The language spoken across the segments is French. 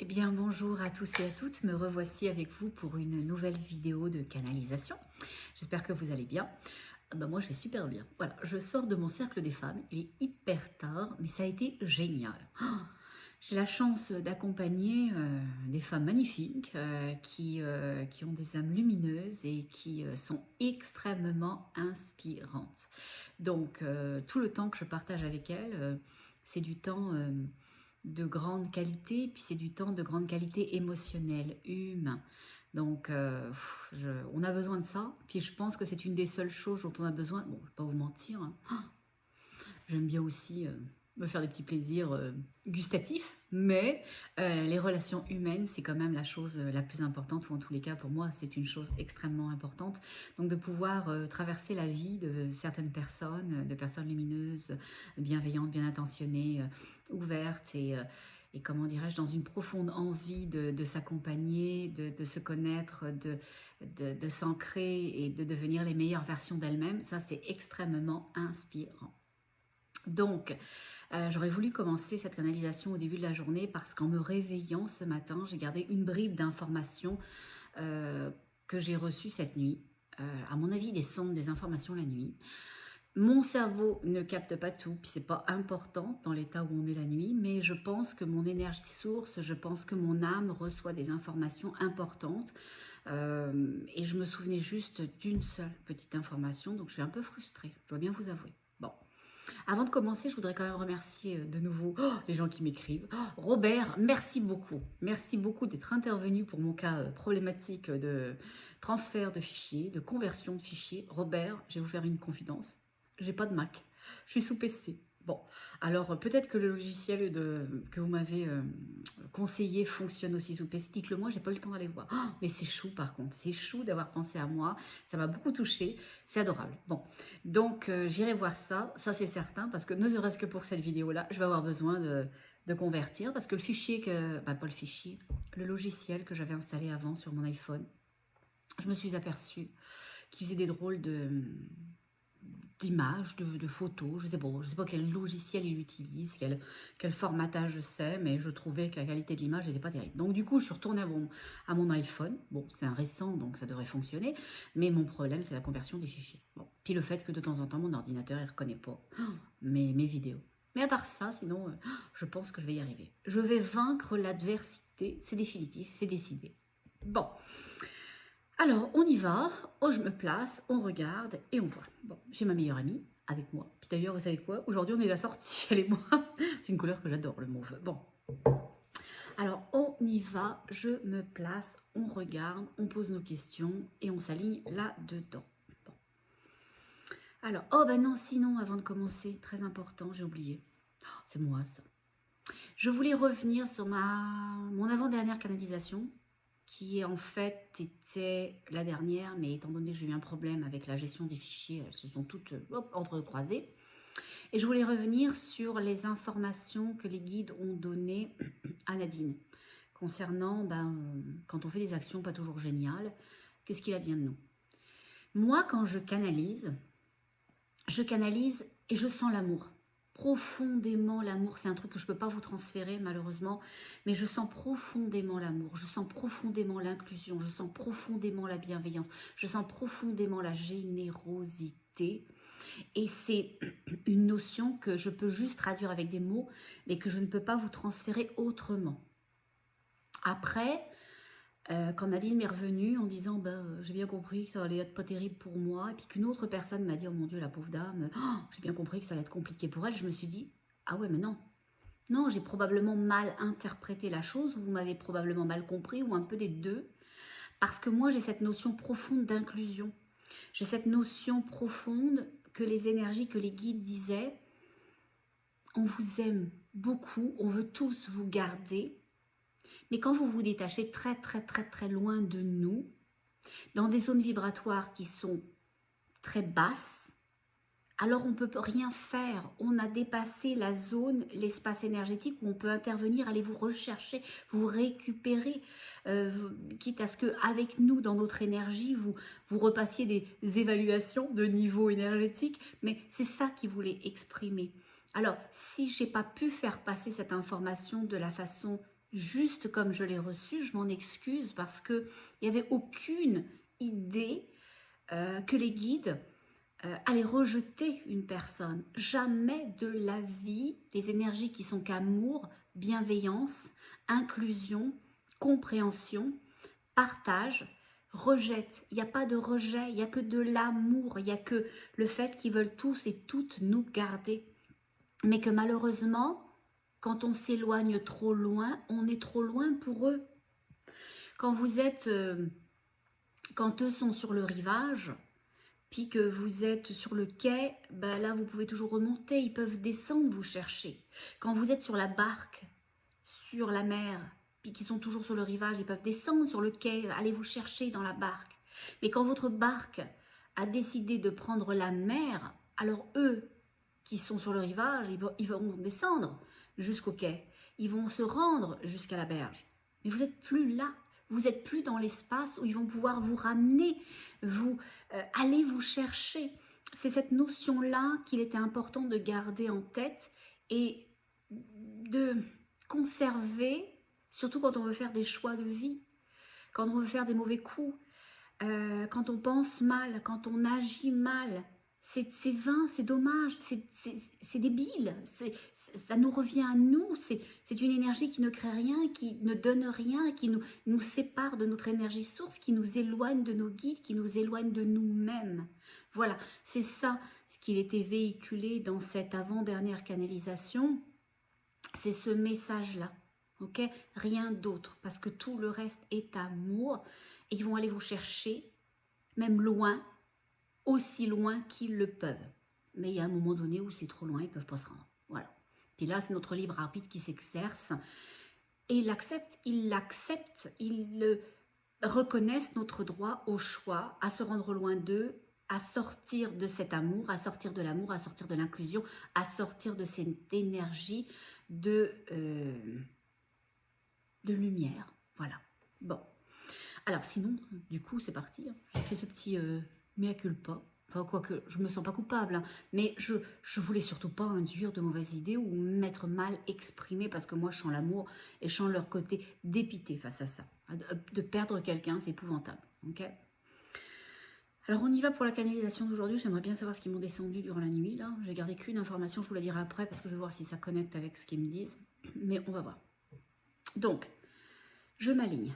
bien, bonjour à tous et à toutes, me revoici avec vous pour une nouvelle vidéo de canalisation. J'espère que vous allez bien. Moi, je vais super bien. Voilà, je sors de mon cercle des femmes, il est hyper tard, mais ça a été génial. J'ai la chance d'accompagner des femmes magnifiques qui ont des âmes lumineuses et qui sont extrêmement inspirantes. Donc, tout le temps que je partage avec elles, c'est du temps de grande qualité, puis c'est du temps de grande qualité émotionnelle, humain. Donc, on a besoin de ça. Puis je pense que c'est une des seules choses dont on a besoin. Bon, je ne vais pas vous mentir, hein. J'aime bien aussi me faire des petits plaisirs gustatifs, mais les relations humaines, c'est quand même la chose la plus importante, ou en tous les cas, pour moi, c'est une chose extrêmement importante. Donc, de pouvoir traverser la vie de certaines personnes, de personnes lumineuses, bienveillantes, bien intentionnées, ouvertes et comment dirais-je, dans une profonde envie de s'accompagner, de se connaître, de s'ancrer et de devenir les meilleures versions d'elles-mêmes, ça, c'est extrêmement inspirant. Donc, j'aurais voulu commencer cette canalisation au début de la journée parce qu'en me réveillant ce matin, j'ai gardé une bribe d'informations que j'ai reçues cette nuit. À mon avis, des sondes, des informations la nuit. Mon cerveau ne capte pas tout, puis c'est pas important dans l'état où on est la nuit, mais je pense que mon énergie source, je pense que mon âme reçoit des informations importantes. Et je me souvenais juste d'une seule petite information, donc je suis un peu frustrée, je dois bien vous avouer. Bon. Avant de commencer, je voudrais quand même remercier de nouveau les gens qui m'écrivent. Robert, merci beaucoup. Merci beaucoup d'être intervenu pour mon cas problématique de transfert de fichiers, de conversion de fichiers. Robert, je vais vous faire une confidence. J'ai pas de Mac. Je suis sous PC. Bon, alors peut-être que le logiciel que vous m'avez conseillé fonctionne aussi sous PC. Dites-le moi, j'ai pas eu le temps d'aller voir. Mais c'est chou par contre, c'est chou d'avoir pensé à moi. Ça m'a beaucoup touchée, c'est adorable. Bon, donc j'irai voir ça, ça c'est certain, parce que ne serait-ce que pour cette vidéo-là, je vais avoir besoin de convertir, parce que le fichier pas le fichier, le logiciel que j'avais installé avant sur mon iPhone, je me suis aperçue qu'il faisait des drôles d'images, de photos, je sais pas quel logiciel il utilise, quel formatage c'est, mais je trouvais que la qualité de l'image n'était pas terrible. Donc du coup, je suis retournée à mon iPhone. Bon, c'est un récent, donc ça devrait fonctionner, mais mon problème, c'est la conversion des fichiers. Bon. Puis le fait que de temps en temps, mon ordinateur, il ne reconnaît pas mes vidéos. Mais à part ça, sinon, je pense que je vais y arriver. Je vais vaincre l'adversité, c'est définitif, c'est décidé. Bon. Alors, on y va, je me place, on regarde et on voit. Bon, j'ai ma meilleure amie avec moi. Puis d'ailleurs, vous savez quoi? Aujourd'hui, on est à la sortie, elle et moi. C'est une couleur que j'adore, le mauve. Bon. Alors, on y va, je me place, on regarde, on pose nos questions et on s'aligne là-dedans. Bon. Alors, non, sinon, avant de commencer, très important, j'ai oublié. C'est moi, ça. Je voulais revenir sur mon avant-dernière canalisation, qui en fait était la dernière, mais étant donné que j'ai eu un problème avec la gestion des fichiers, elles se sont toutes entrecroisées. Et je voulais revenir sur les informations que les guides ont données à Nadine, concernant quand on fait des actions pas toujours géniales, qu'est-ce qu'il advient de nous. Moi, quand je canalise et je sens l'amour. Profondément l'amour, c'est un truc que je ne peux pas vous transférer malheureusement, mais je sens profondément l'amour, je sens profondément l'inclusion, je sens profondément la bienveillance, je sens profondément la générosité. Et c'est une notion que je peux juste traduire avec des mots, mais que je ne peux pas vous transférer autrement. Après, quand Nadine m'est revenue en disant j'ai bien compris que ça allait être pas terrible pour moi, et puis qu'une autre personne m'a dit oh mon Dieu, la pauvre dame, j'ai bien compris que ça allait être compliqué pour elle, je me suis dit ah ouais, mais non, j'ai probablement mal interprété la chose, ou vous m'avez probablement mal compris, ou un peu des deux, parce que moi j'ai cette notion profonde d'inclusion, j'ai cette notion profonde que les énergies, que les guides disaient, on vous aime beaucoup, on veut tous vous garder. Mais quand vous vous détachez très très très très loin de nous, dans des zones vibratoires qui sont très basses, alors on ne peut rien faire. On a dépassé la zone, l'espace énergétique où on peut intervenir, aller vous rechercher, vous récupérer, quitte à ce qu'avec nous, dans notre énergie, vous repassiez des évaluations de niveau énergétique. Mais c'est ça qu'il voulait exprimer. Alors, si je n'ai pas pu faire passer cette information de la façon juste comme je l'ai reçu, je m'en excuse parce qu'il n'y avait aucune idée que les guides allaient rejeter une personne. Jamais de la vie, les énergies qui sont qu'amour, bienveillance, inclusion, compréhension, partage, rejettent. Il n'y a pas de rejet, il n'y a que de l'amour, il n'y a que le fait qu'ils veulent tous et toutes nous garder. Mais que malheureusement, quand on s'éloigne trop loin, on est trop loin pour eux. Quand vous êtes, quand eux sont sur le rivage, puis que vous êtes sur le quai, ben là vous pouvez toujours remonter, ils peuvent descendre vous chercher. Quand vous êtes sur la barque, sur la mer, puis qu'ils sont toujours sur le rivage, ils peuvent descendre sur le quai, aller vous chercher dans la barque. Mais quand votre barque a décidé de prendre la mer, alors eux qui sont sur le rivage, ils vont descendre jusqu'au quai. Ils vont se rendre jusqu'à la berge. Mais vous n'êtes plus là. Vous n'êtes plus dans l'espace où ils vont pouvoir vous ramener, vous aller vous chercher. C'est cette notion-là qu'il était important de garder en tête et de conserver, surtout quand on veut faire des choix de vie, quand on veut faire des mauvais coups, quand on pense mal, quand on agit mal. C'est vain, c'est dommage, c'est débile, ça nous revient à nous, c'est une énergie qui ne crée rien, qui ne donne rien, qui nous sépare de notre énergie source, qui nous éloigne de nos guides, qui nous éloigne de nous-mêmes. Voilà, c'est ça ce qu'il était véhiculé dans cette avant-dernière canalisation, c'est ce message-là, ok? Rien d'autre, parce que tout le reste est amour, et ils vont aller vous chercher, même loin, aussi loin qu'ils le peuvent. Mais il y a un moment donné où c'est trop loin, ils ne peuvent pas se rendre. Voilà. Puis là, c'est notre libre arbitre qui s'exerce. Et ils l'acceptent, ils reconnaissent notre droit au choix, à se rendre loin d'eux, à sortir de cet amour, à sortir de l'amour, à sortir de l'inclusion, à sortir de cette énergie de lumière. Voilà. Bon. Alors sinon, du coup, c'est parti. J'ai fait ce petit mea culpa. Enfin, quoique, je me sens pas coupable, hein, mais je voulais surtout pas induire de mauvaises idées ou m'être mal exprimée parce que moi, je sens l'amour et je sens leur côté dépité face à ça. De perdre quelqu'un, c'est épouvantable. Ok. Alors, on y va pour la canalisation d'aujourd'hui. J'aimerais bien savoir ce qu'ils m'ont descendu durant la nuit. Là, j'ai gardé qu'une information, je vous la dirai après parce que je vais voir si ça connecte avec ce qu'ils me disent. Mais on va voir. Donc, je m'aligne.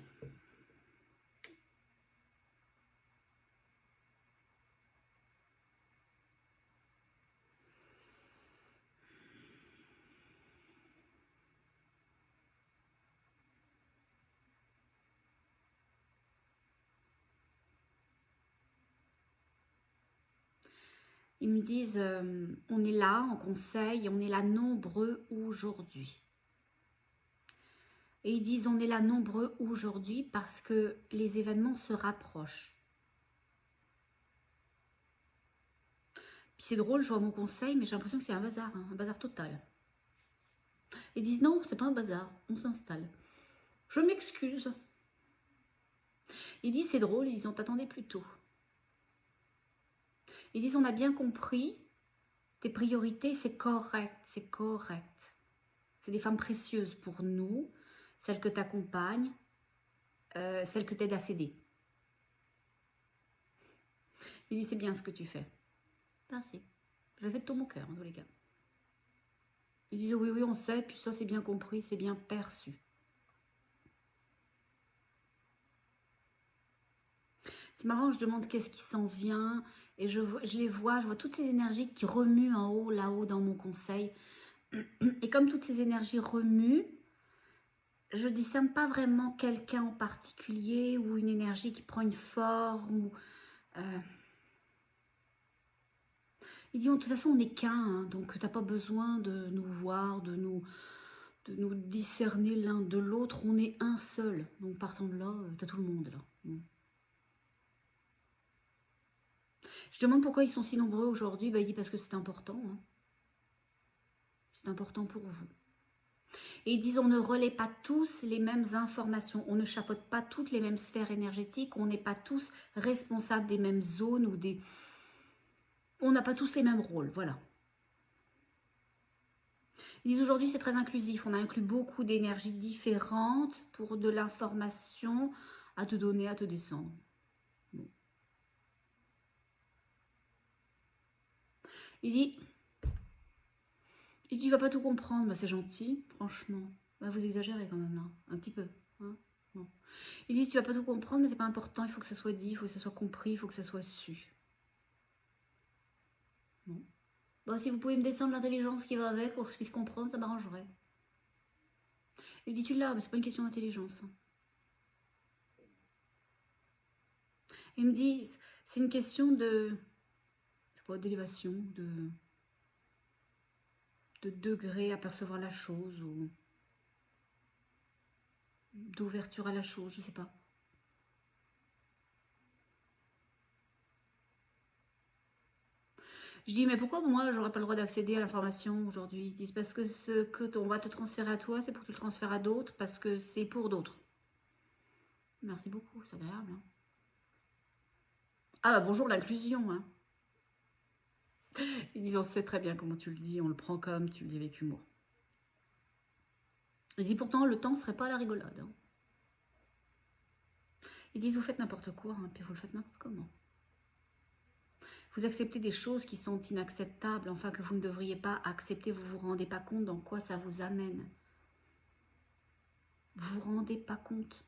Ils me disent, on est là en conseil, on est là nombreux aujourd'hui. Et ils disent, on est là nombreux aujourd'hui parce que les événements se rapprochent. Puis c'est drôle, je vois mon conseil, mais j'ai l'impression que c'est un bazar total. Ils disent, non, c'est pas un bazar, on s'installe. Je m'excuse. Ils disent, c'est drôle, ils ont attendu plus tôt. Ils disent, on a bien compris, tes priorités, c'est correct, c'est correct. C'est des femmes précieuses pour nous, celles que tu accompagnes, celles que tu aides à s'aider. Ils disent, c'est bien ce que tu fais. Merci. Je le fais de tout mon cœur, en tous les cas. Ils disent, oui, oui, on sait, puis ça, c'est bien compris, c'est bien perçu. C'est marrant, je demande qu'est-ce qui s'en vient, et je les vois, je vois toutes ces énergies qui remuent en haut, là-haut, dans mon conseil. Et comme toutes ces énergies remuent, je ne discerne pas vraiment quelqu'un en particulier, ou une énergie qui prend une forme, ou... Il dit, de toute façon, on n'est qu'un, hein, donc tu n'as pas besoin de nous voir, de nous discerner l'un de l'autre, on est un seul. Donc partant de là, tu as tout le monde là. Je demande pourquoi ils sont si nombreux aujourd'hui. Il dit parce que c'est important. Hein. C'est important pour vous. Et ils disent, on ne relaie pas tous les mêmes informations, on ne chapeaute pas toutes les mêmes sphères énergétiques, on n'est pas tous responsables des mêmes zones ou des... On n'a pas tous les mêmes rôles, voilà. Ils disent aujourd'hui c'est très inclusif, on a inclus beaucoup d'énergies différentes pour de l'information à te donner, à te descendre. Bon. Il dit, tu vas pas tout comprendre, bah, c'est gentil, franchement. Bah, vous exagérez quand même là, un petit peu. Hein, bon. Il dit, tu vas pas tout comprendre, mais c'est pas important, il faut que ça soit dit, il faut que ça soit compris, il faut que ça soit su. Bon. Bon, si vous pouvez me descendre l'intelligence qui va avec pour que je puisse comprendre, ça m'arrangerait. Il dit, tu l'as, mais c'est pas une question d'intelligence. Il me dit, c'est une question de, je sais pas, d'élévation, de degré à percevoir la chose ou d'ouverture à la chose, je sais pas. Je dis, mais pourquoi moi, j'aurais pas le droit d'accéder à l'information aujourd'hui? Ils disent, parce que ce que on va te transférer à toi, c'est pour que tu le transfères à d'autres, parce que c'est pour d'autres. Merci beaucoup, c'est agréable. Hein. Ah bah bonjour l'inclusion. Hein. Ils disent, on sait très bien comment tu le dis, on le prend comme tu le dis avec humour. Ils disent, pourtant, le temps ne serait pas à la rigolade. Hein. Ils disent, vous faites n'importe quoi, hein, puis vous le faites n'importe comment. Vous acceptez des choses qui sont inacceptables, enfin que vous ne devriez pas accepter, vous ne vous rendez pas compte dans quoi ça vous amène. Vous ne vous rendez pas compte.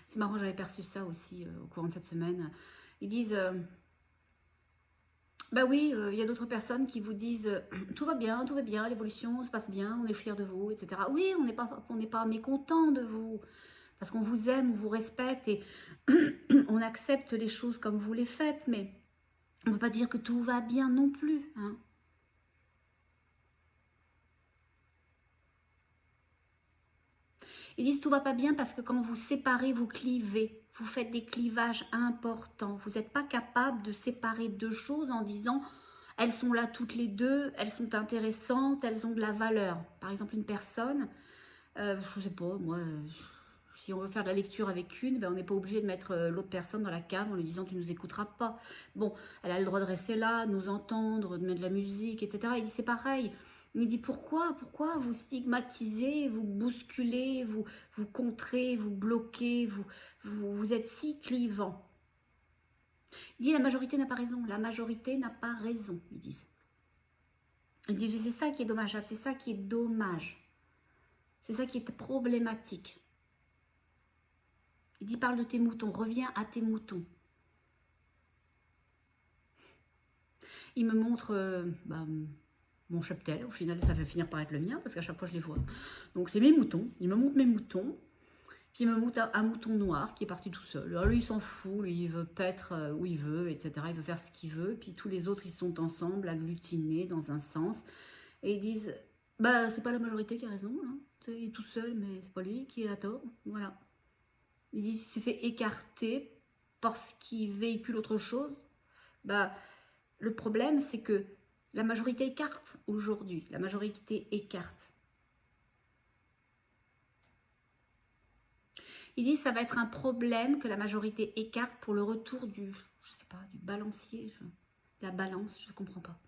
C'est marrant, j'avais perçu ça aussi au courant de cette semaine. Ils disent, bah oui, il y a d'autres personnes qui vous disent, tout va bien, l'évolution se passe bien, on est fiers de vous, etc. Oui, on n'est pas mécontent de vous. Parce qu'on vous aime, on vous respecte et on accepte les choses comme vous les faites, mais on ne peut pas dire que tout va bien non plus. Hein. Ils disent tout va pas bien parce que quand vous séparez, vous clivez. Vous faites des clivages importants. Vous n'êtes pas capable de séparer deux choses en disant elles sont là toutes les deux, elles sont intéressantes, elles ont de la valeur. Par exemple, une personne, je ne sais pas, moi... si on veut faire de la lecture avec une, ben on n'est pas obligé de mettre l'autre personne dans la cave en lui disant tu ne nous écouteras pas. Bon, elle a le droit de rester là, de nous entendre, de mettre de la musique, etc. Il dit c'est pareil. Il dit pourquoi vous stigmatisez, vous bousculez, vous contrez, vous bloquez, vous êtes si clivant. Il dit la majorité n'a pas raison, la majorité n'a pas raison, ils disent. Il dit c'est ça qui est dommageable, c'est ça qui est dommage. C'est ça qui est problématique. Il dit parle de tes moutons, reviens à tes moutons. Il me montre mon cheptel, au final ça va finir par être le mien parce qu'à chaque fois je les vois. Donc c'est mes moutons, il me montre mes moutons, puis il me montre un mouton noir qui est parti tout seul. Alors lui il s'en fout, lui il veut paître où il veut, etc. Il veut faire ce qu'il veut, puis tous les autres ils sont ensemble, agglutinés dans un sens, et ils disent, bah c'est pas la majorité qui a raison, hein. Il est tout seul mais c'est pas lui qui est à tort, voilà. Il dit, s'il s'est fait écarter parce qu'il véhicule autre chose, bah, le problème, c'est que la majorité écarte aujourd'hui. La majorité écarte. Il dit, ça va être un problème que la majorité écarte pour le retour du, je sais pas, du balancier, la balance, je ne comprends pas.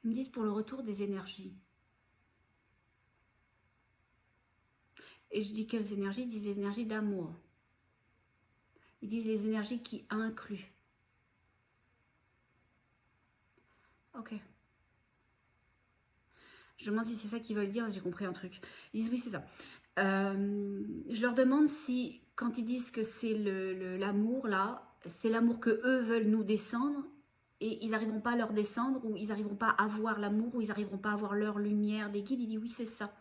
Ils me disent pour le retour des énergies. Et je dis quelles énergies? Ils disent les énergies d'amour. Ils disent les énergies qui incluent. Ok. Je demande si c'est ça qu'ils veulent dire, j'ai compris un truc. Ils disent oui, c'est ça. Je leur demande si, quand ils disent que c'est l'amour, là, c'est l'amour que eux veulent nous descendre, et ils n'arriveront pas à leur descendre, ou ils n'arriveront pas à voir l'amour, ou ils n'arriveront pas à voir leur lumière des guides. Il dit oui, c'est ça.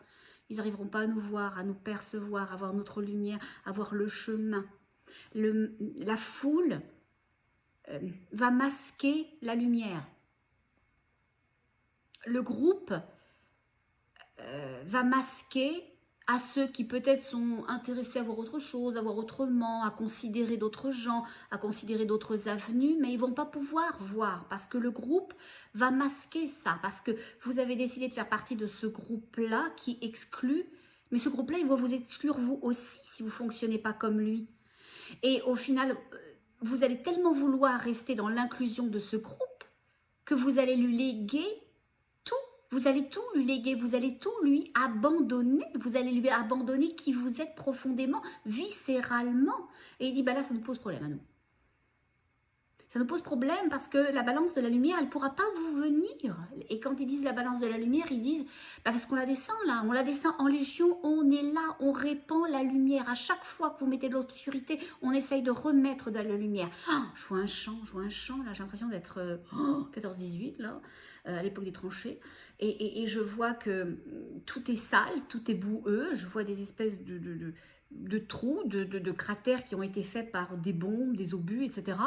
Ils n'arriveront pas à nous voir, à nous percevoir, à voir notre lumière, à voir le chemin. La foule va masquer la lumière. Le groupe va masquer à ceux qui peut-être sont intéressés à voir autre chose, à voir autrement, à considérer d'autres gens, à considérer d'autres avenues, mais ils ne vont pas pouvoir voir parce que le groupe va masquer ça, parce que vous avez décidé de faire partie de ce groupe-là qui exclut, mais ce groupe-là, il va vous exclure vous aussi si vous ne fonctionnez pas comme lui. Et au final, vous allez tellement vouloir rester dans l'inclusion de ce groupe que vous allez lui léguer tout. Vous allez tout lui léguer, vous allez tout lui abandonner. Vous allez lui abandonner qui vous êtes profondément, viscéralement. Et il dit, bah là, ça nous pose problème à nous. Ça nous pose problème parce que la balance de la lumière, elle ne pourra pas vous venir. Et quand ils disent la balance de la lumière, ils disent, bah parce qu'on la descend là, on la descend en légion, on est là, on répand la lumière. À chaque fois que vous mettez de l'obscurité, on essaye de remettre de la lumière. Oh, je vois un champ, là, j'ai l'impression d'être 14-18, là, à l'époque des tranchées. Et je vois que tout est sale, tout est boueux, je vois des espèces de trous, de cratères qui ont été faits par des bombes, des obus, etc.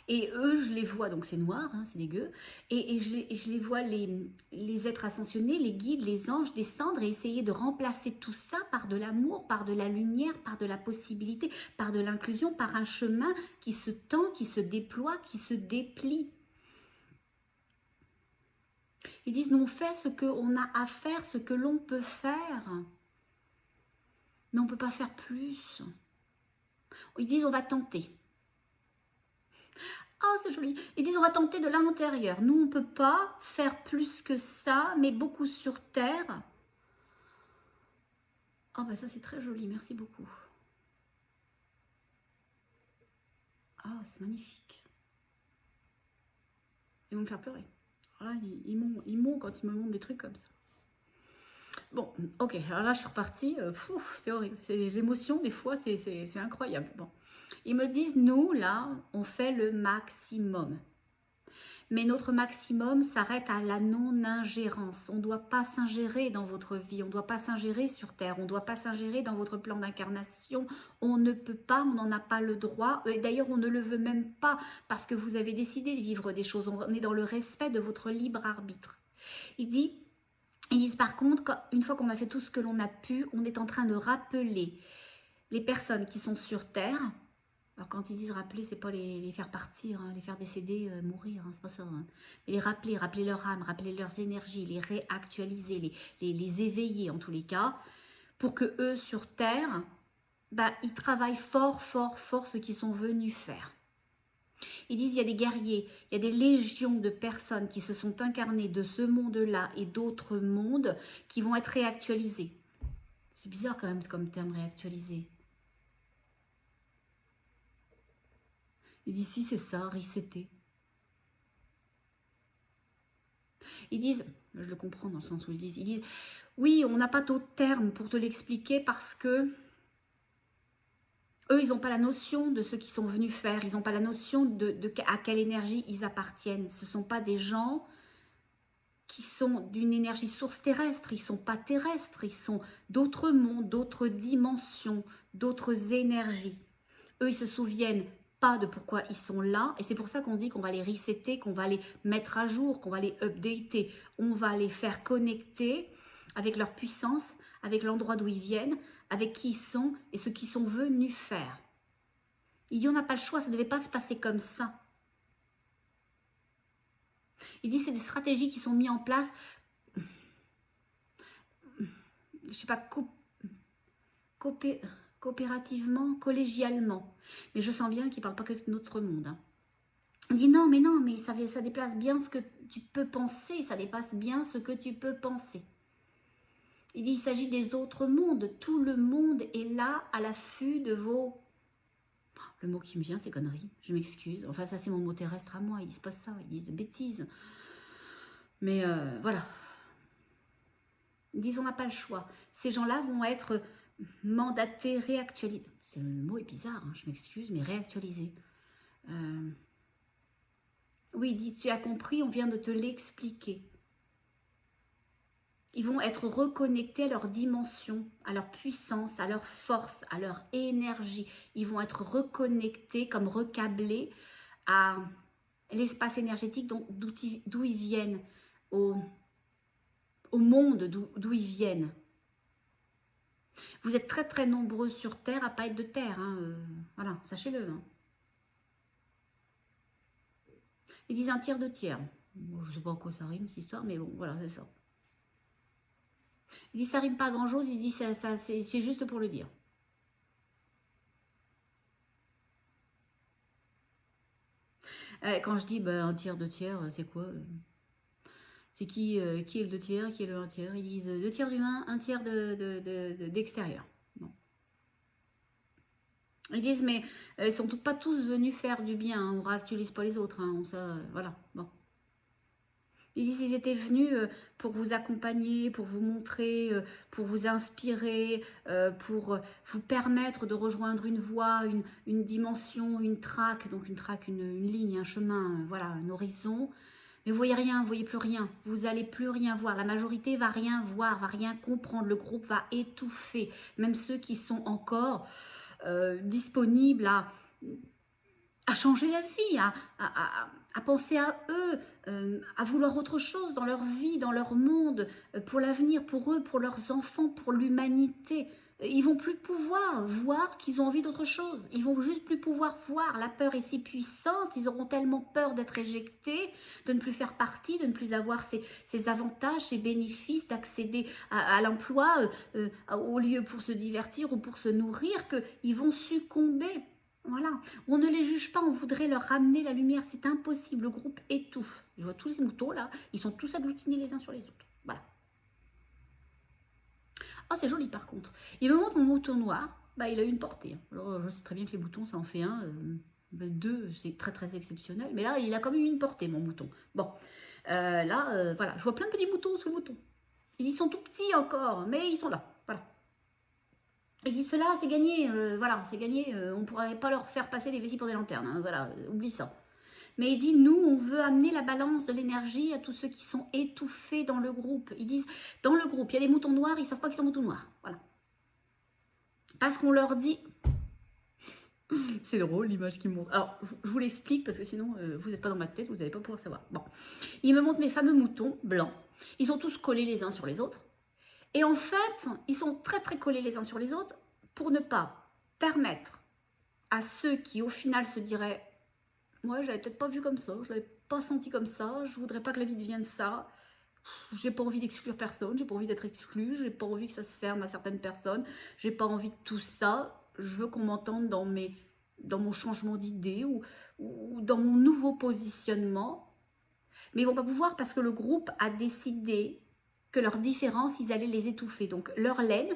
Et eux, je les vois, donc c'est noir, hein, c'est dégueu, et je les vois, les êtres ascensionnés, les guides, les anges descendre et essayer de remplacer tout ça par de l'amour, par de la lumière, par de la possibilité, par de l'inclusion, par un chemin qui se tend, qui se déploie, qui se déplie. Ils disent, nous on fait ce qu'on a à faire, ce que l'on peut faire, mais on ne peut pas faire plus. Ils disent, on va tenter. Oh, c'est joli. Ils disent, on va tenter de l'intérieur. Nous, on ne peut pas faire plus que ça, mais beaucoup sur Terre. Oh, ben ça, c'est très joli. Merci beaucoup. Ah, oh, c'est magnifique. Ils vont me faire pleurer. Voilà, ils m'ont quand ils me montrent des trucs comme ça. Bon, ok. Alors là, je suis repartie. C'est horrible. L'émotion, des fois, c'est incroyable. Bon. Ils me disent, nous, là, on fait le maximum. Mais notre maximum s'arrête à la non-ingérence. On ne doit pas s'ingérer dans votre vie, on ne doit pas s'ingérer sur Terre, on ne doit pas s'ingérer dans votre plan d'incarnation. On ne peut pas, on n'en a pas le droit. D'ailleurs, on ne le veut même pas parce que vous avez décidé de vivre des choses. On est dans le respect de votre libre arbitre. Ils disent par contre, une fois qu'on a fait tout ce que l'on a pu, on est en train de rappeler les personnes qui sont sur Terre. Alors quand ils disent rappeler, c'est pas les faire partir, hein, les faire décéder, mourir, hein, c'est pas ça. Hein. Mais les rappeler leur âme, rappeler leurs énergies, les réactualiser, les éveiller en tous les cas, pour que eux sur Terre, bah, ils travaillent fort, fort, fort ce qu'ils sont venus faire. Ils disent il y a des guerriers, il y a des légions de personnes qui se sont incarnées de ce monde-là et d'autres mondes qui vont être réactualisés. C'est bizarre quand même comme terme réactualisé. Ils disent si c'est ça, resetter. Ils disent, je le comprends dans le sens où ils disent oui, on n'a pas d'autres termes pour te l'expliquer parce que eux, ils n'ont pas la notion de ce qu'ils sont venus faire, ils n'ont pas la notion à quelle énergie ils appartiennent. Ce ne sont pas des gens qui sont d'une énergie source terrestre, ils ne sont pas terrestres, ils sont d'autres mondes, d'autres dimensions, d'autres énergies. Eux, ils se souviennent pas de pourquoi ils sont là. Et c'est pour ça qu'on dit qu'on va les resetter, qu'on va les mettre à jour, qu'on va les updater. On va les faire connecter avec leur puissance, avec l'endroit d'où ils viennent, avec qui ils sont et ce qu'ils sont venus faire. Il dit on n'a pas le choix, ça ne devait pas se passer comme ça. Il dit c'est des stratégies qui sont mises en place, je sais pas, coopérativement, collégialement. Mais je sens bien qu'il ne parle pas que de notre monde. Hein. Il dit non, mais ça déplace bien ce que tu peux penser, ça dépasse bien ce que tu peux penser. Il dit il s'agit des autres mondes, tout le monde est là à l'affût de vos... Le mot qui me vient, c'est conneries, je m'excuse. Enfin, ça c'est mon mot terrestre à moi, ils disent pas ça, ils disent bêtises. Mais voilà. Ils disent on n'a pas le choix. Ces gens-là vont être mandatés, réactualisés. Le mot est bizarre, hein, je m'excuse, mais réactualisés. Oui, ils disent tu as compris, on vient de te l'expliquer. Ils vont être reconnectés à leur dimension, à leur puissance, à leur force, à leur énergie. Ils vont être reconnectés, comme recablés à l'espace énergétique d'où ils viennent, au monde d'où ils viennent. Vous êtes très très nombreux sur Terre à ne pas être de Terre. Hein, voilà, sachez-le. Hein. Ils disent un tiers de tiers. Bon, je ne sais pas à quoi ça rime cette histoire, mais bon, voilà, c'est ça. Il dit ça rime pas à grand chose, il dit c'est juste pour le dire. Quand je dis bah, un tiers, deux tiers, c'est quoi c'est qui est le deux tiers, qui est le un tiers? Ils disent deux tiers d'humain, un tiers d'extérieur. Bon. Ils disent, mais ils ne sont pas tous venus faire du bien, hein, on ne réactualise pas les autres, hein, ça, voilà, bon. Ils disent qu'ils étaient venus pour vous accompagner, pour vous montrer, pour vous inspirer, pour vous permettre de rejoindre une voie, une dimension, une traque, donc une traque, une ligne, un chemin, voilà, un horizon. Mais vous voyez rien, vous voyez plus rien, vous allez plus rien voir. La majorité va rien voir, va rien comprendre. Le groupe va étouffer. Même ceux qui sont encore disponibles à changer la vie, à penser à eux, à vouloir autre chose dans leur vie, dans leur monde, pour l'avenir, pour eux, pour leurs enfants, pour l'humanité. Ils vont plus pouvoir voir qu'ils ont envie d'autre chose. Ils vont juste plus pouvoir voir. La peur est si puissante, ils auront tellement peur d'être éjectés, de ne plus faire partie, de ne plus avoir ces avantages, ces bénéfices, d'accéder à l'emploi au lieu pour se divertir ou pour se nourrir, qu'ils vont succomber. Voilà, on ne les juge pas, on voudrait leur ramener la lumière, c'est impossible, le groupe étouffe. Je vois tous les moutons là, ils sont tous agglutinés les uns sur les autres. Voilà. Ah, c'est joli par contre. Il me montre mon mouton noir, bah, il a une portée. Alors, je sais très bien que les boutons, ça en fait un, deux, c'est très très exceptionnel. Mais là, il a quand même une portée, mon mouton. Bon, là, voilà, je vois plein de petits moutons sous le mouton. Ils sont tout petits encore, mais ils sont là, voilà. Ils disent cela, c'est gagné, voilà, c'est gagné, on ne pourrait pas leur faire passer des vessies pour des lanternes, hein, voilà, oublie ça. Mais il dit, nous, on veut amener la balance de l'énergie à tous ceux qui sont étouffés dans le groupe. Ils disent, dans le groupe, il y a des moutons noirs, ils ne savent pas qu'ils sont moutons noirs, voilà. Parce qu'on leur dit... C'est drôle l'image qu'ils montrent. Alors, je vous l'explique parce que sinon, vous n'êtes pas dans ma tête, vous n'allez pas pouvoir savoir. Bon, ils me montrent mes fameux moutons blancs. Ils sont tous collés les uns sur les autres. Et en fait, ils sont très très collés les uns sur les autres pour ne pas permettre à ceux qui au final se diraient « Moi, je l'avais peut-être pas vu comme ça, je l'avais pas senti comme ça, je voudrais pas que la vie devienne ça, j'ai pas envie d'exclure personne, j'ai pas envie d'être exclu, j'ai pas envie que ça se ferme à certaines personnes, j'ai pas envie de tout ça, je veux qu'on m'entende dans mon changement d'idée ou dans mon nouveau positionnement. » Mais ils vont pas pouvoir parce que le groupe a décidé que leurs différences, ils allaient les étouffer. Donc leur laine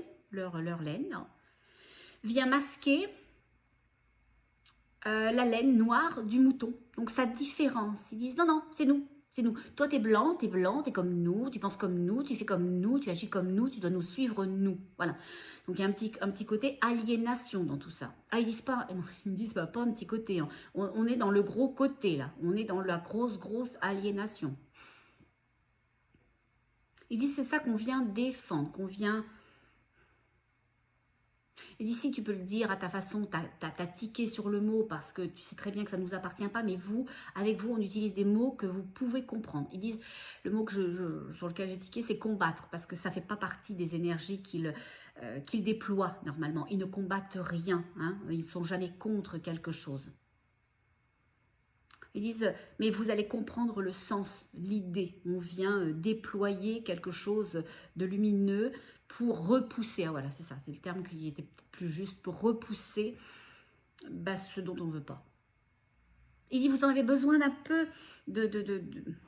vient masquer la laine noire du mouton. Donc sa différence. Ils disent non, non, c'est nous. C'est nous. Toi, t'es blanc, t'es comme nous, tu penses comme nous, tu fais comme nous, tu agis comme nous, tu dois nous suivre, nous. Voilà. Donc, il y a un petit côté aliénation dans tout ça. Ah, ils disent pas, non, ils disent pas un petit côté. Hein. On est dans le gros côté, là. On est dans la grosse aliénation. Ils disent c'est ça qu'on vient défendre, qu'on vient... Et d'ici, tu peux le dire à ta façon, t'as tiqué sur le mot parce que tu sais très bien que ça ne nous appartient pas, mais vous, avec vous, on utilise des mots que vous pouvez comprendre. Ils disent, le mot que sur lequel j'ai tiqué, c'est combattre, parce que ça ne fait pas partie des énergies qu'ils déploient normalement. Ils ne combattent rien, hein, ils ne sont jamais contre quelque chose. Ils disent, mais vous allez comprendre le sens, l'idée. On vient déployer quelque chose de lumineux pour repousser. Ah voilà, c'est ça, c'est le terme qui était peut-être plus juste, pour repousser ce dont on ne veut pas. Il dit, vous en avez besoin d'un peu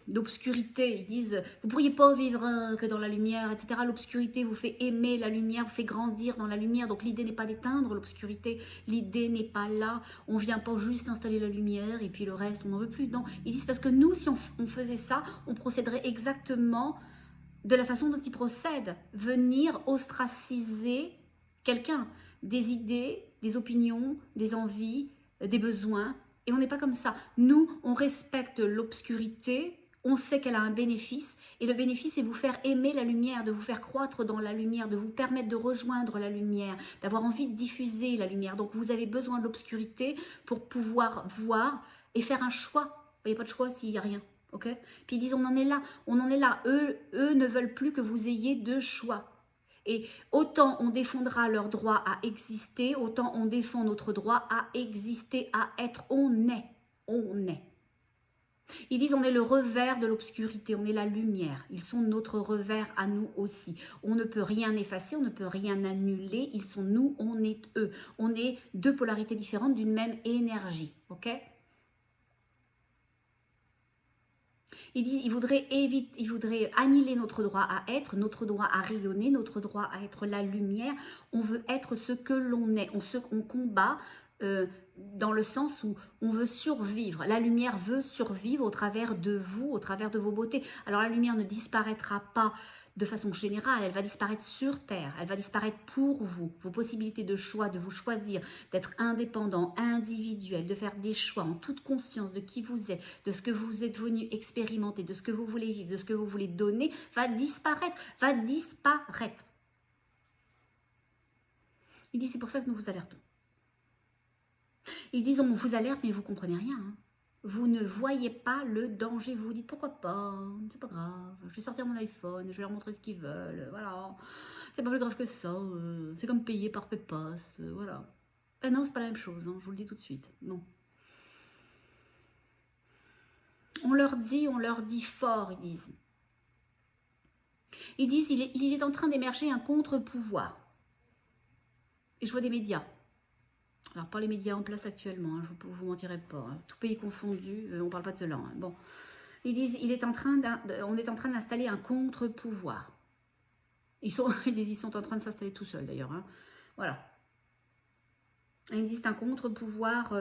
d'obscurité. Ils disent, vous ne pourriez pas vivre que dans la lumière, etc. L'obscurité vous fait aimer la lumière, vous fait grandir dans la lumière. Donc l'idée n'est pas d'éteindre l'obscurité, l'idée n'est pas là. On ne vient pas juste installer la lumière et puis le reste, on n'en veut plus. Non, ils disent, parce que nous, si on faisait ça, on procéderait exactement de la façon dont ils procèdent. Venir ostraciser quelqu'un, des idées, des opinions, des envies, des besoins. Et on n'est pas comme ça. Nous, on respecte l'obscurité, on sait qu'elle a un bénéfice, et le bénéfice, c'est vous faire aimer la lumière, de vous faire croître dans la lumière, de vous permettre de rejoindre la lumière, d'avoir envie de diffuser la lumière. Donc, vous avez besoin de l'obscurité pour pouvoir voir et faire un choix. Il n'y a pas de choix s'il n'y a rien. Okay. Puis ils disent, on en est là, on en est là. Eux ne veulent plus que vous ayez de choix. Et autant on défendra leur droit à exister, autant on défend notre droit à exister, à être. On est. On est. Ils disent on est le revers de l'obscurité, on est la lumière. Ils sont notre revers à nous aussi. On ne peut rien effacer, on ne peut rien annuler. Ils sont nous, on est eux. On est deux polarités différentes d'une même énergie. Ok ? Ils disent, ils voudraient annihiler notre droit à être, notre droit à rayonner, notre droit à être la lumière. On veut être ce que l'on est. On combat dans le sens où on veut survivre. La lumière veut survivre au travers de vous, au travers de vos beautés. Alors la lumière ne disparaîtra pas de façon générale, elle va disparaître sur Terre, elle va disparaître pour vous, vos possibilités de choix, de vous choisir, d'être indépendant, individuel, de faire des choix en toute conscience de qui vous êtes, de ce que vous êtes venu expérimenter, de ce que vous voulez vivre, de ce que vous voulez donner, va disparaître, va disparaître. Il dit, c'est pour ça que nous vous alertons. Ils disent, on vous alerte, mais vous ne comprenez rien. Hein. Vous ne voyez pas le danger. Vous vous dites, pourquoi pas? C'est pas grave. Je vais sortir mon iPhone, je vais leur montrer ce qu'ils veulent. Voilà. C'est pas plus grave que ça. C'est comme payer par PayPass. Voilà. Ben non, c'est pas la même chose. Hein, je vous le dis tout de suite. Non. On leur dit fort, ils disent. Ils disent, il est en train d'émerger un contre-pouvoir. Et je vois des médias. Alors, pas les médias en place actuellement, hein, je ne vous mentirai pas. Hein. Tout pays confondu, on ne parle pas de cela. Hein. Bon. Ils disent, on est en train d'installer un contre-pouvoir. Ils sont en train de s'installer tout seuls d'ailleurs. Hein. Voilà. Et ils disent un contre-pouvoir,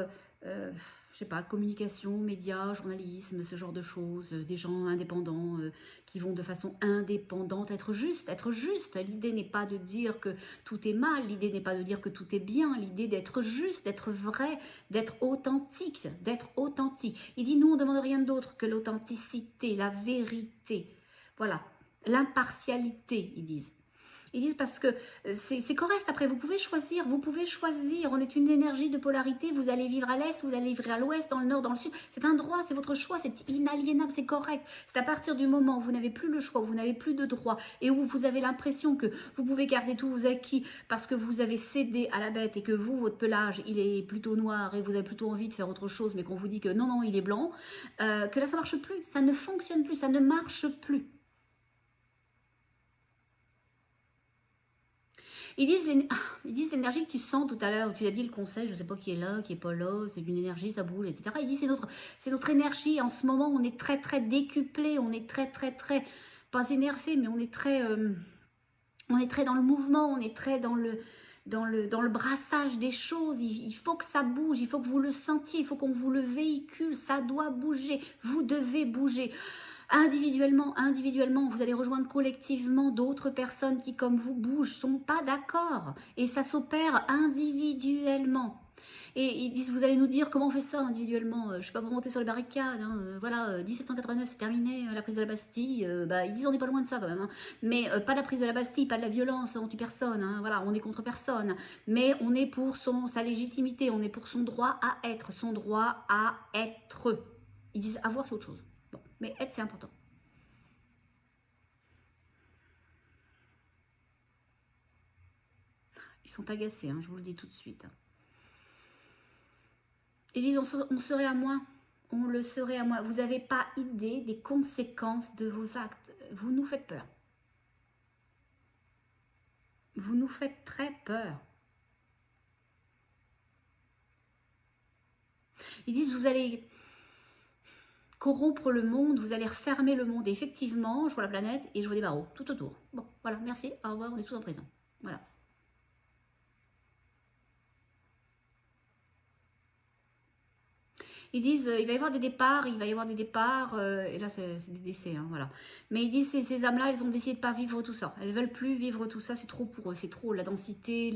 je sais pas, communication, médias, journalisme, ce genre de choses, des gens indépendants qui vont de façon indépendante être juste. Être juste, l'idée n'est pas de dire que tout est mal, l'idée n'est pas de dire que tout est bien, l'idée d'être juste, d'être vrai, d'être authentique, d'être authentique. Il dit, nous on ne demande rien d'autre que l'authenticité, la vérité, voilà, l'impartialité, ils disent. Ils disent parce que c'est correct, après vous pouvez choisir, on est une énergie de polarité, vous allez vivre à l'est, vous allez vivre à l'ouest, dans le nord, dans le sud, c'est un droit, c'est votre choix, c'est inaliénable, c'est correct. C'est à partir du moment où vous n'avez plus le choix, où vous n'avez plus de droit et où vous avez l'impression que vous pouvez garder tous vos acquis parce que vous avez cédé à la bête et que vous, votre pelage, il est plutôt noir et vous avez plutôt envie de faire autre chose, mais qu'on vous dit que non, non, il est blanc, que là ça marche plus, ça ne fonctionne plus, ça ne marche plus. Ils disent l'énergie que tu sens tout à l'heure, tu l'as dit le conseil, je ne sais pas qui est là, qui n'est pas là, c'est une énergie, ça bouge, etc. Ils disent c'est notre énergie en ce moment, on est très très décuplé, on est très, pas énervé, mais on est très dans le mouvement, on est très dans le brassage des choses, il faut que ça bouge, il faut que vous le sentiez, il faut qu'on vous le véhicule, ça doit bouger, vous devez bouger. Individuellement, vous allez rejoindre collectivement d'autres personnes qui, comme vous, bougent, sont pas d'accord. Et ça s'opère individuellement. Et ils disent, vous allez nous dire comment on fait ça individuellement. Je ne suis pas pour monter sur les barricades. Hein. Voilà, 1789, c'est terminé, la prise de la Bastille. Ils disent, on n'est pas loin de ça quand même. Hein. Mais pas la prise de la Bastille, pas de la violence, on tue personne. Hein. Voilà, on est contre personne. Mais on est pour sa légitimité, on est pour son droit à être, son droit à être. Ils disent, avoir, c'est autre chose. Bon, mais être, c'est important. Ils sont agacés, hein, je vous le dis tout de suite. Ils disent, on serait à moins. On le serait à moins. Vous n'avez pas idée des conséquences de vos actes. Vous nous faites peur. Vous nous faites très peur. Ils disent, vous allez corrompre le monde, vous allez refermer le monde. Et effectivement, je vois la planète et je vois des barreaux tout autour. Bon, voilà, merci, au revoir, on est tous en prison. Voilà. Ils disent, il va y avoir des départs, et là c'est des décès, hein, voilà. Mais ils disent, ces âmes-là, elles ont décidé de ne pas vivre tout ça. Elles ne veulent plus vivre tout ça, c'est trop pour eux, c'est trop, la densité,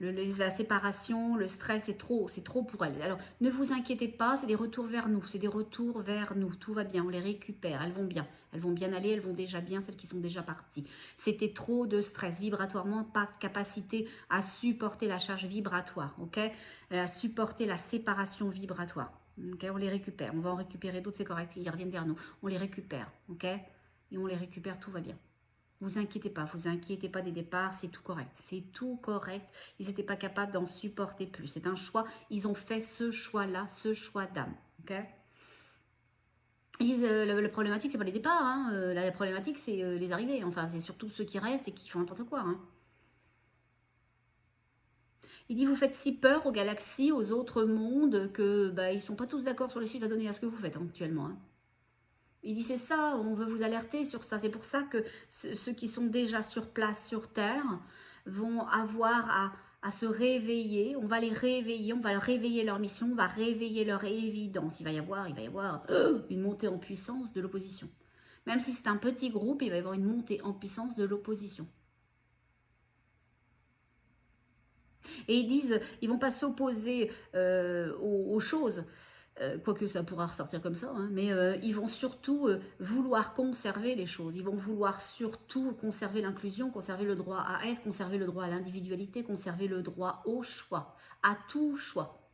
la séparation, le stress, c'est trop pour elles. Alors, ne vous inquiétez pas, c'est des retours vers nous, tout va bien, on les récupère, elles vont bien aller, elles vont déjà bien, celles qui sont déjà parties. C'était trop de stress, vibratoirement, pas de capacité à supporter la charge vibratoire, ok? À supporter la séparation vibratoire. Okay, on les récupère, on va en récupérer d'autres, c'est correct, ils reviennent vers nous, on les récupère, ok? Et on les récupère, tout va bien. Vous inquiétez pas des départs, c'est tout correct, ils n'étaient pas capables d'en supporter plus, c'est un choix, ils ont fait ce choix-là, ce choix d'âme, ok? La problématique, c'est pas les départs, hein, la problématique, c'est les arrivées, enfin, c'est surtout ceux qui restent et qui font n'importe quoi, hein. Il dit, vous faites si peur aux galaxies, aux autres mondes, que ils ne sont pas tous d'accord sur les suites à donner à ce que vous faites hein, actuellement. Hein. Il dit c'est ça, on veut vous alerter sur ça. C'est pour ça que ceux qui sont déjà sur place, sur Terre, vont avoir à se réveiller. On va les réveiller, on va réveiller leur mission, on va réveiller leur évidence. Il va y avoir une montée en puissance de l'opposition. Même si c'est un petit groupe, il va y avoir une montée en puissance de l'opposition. Et ils disent, ils ne vont pas s'opposer aux choses, quoique ça pourra ressortir comme ça, hein, mais ils vont surtout vouloir conserver les choses. Ils vont vouloir surtout conserver l'inclusion, conserver le droit à être, conserver le droit à l'individualité, conserver le droit au choix, à tout choix,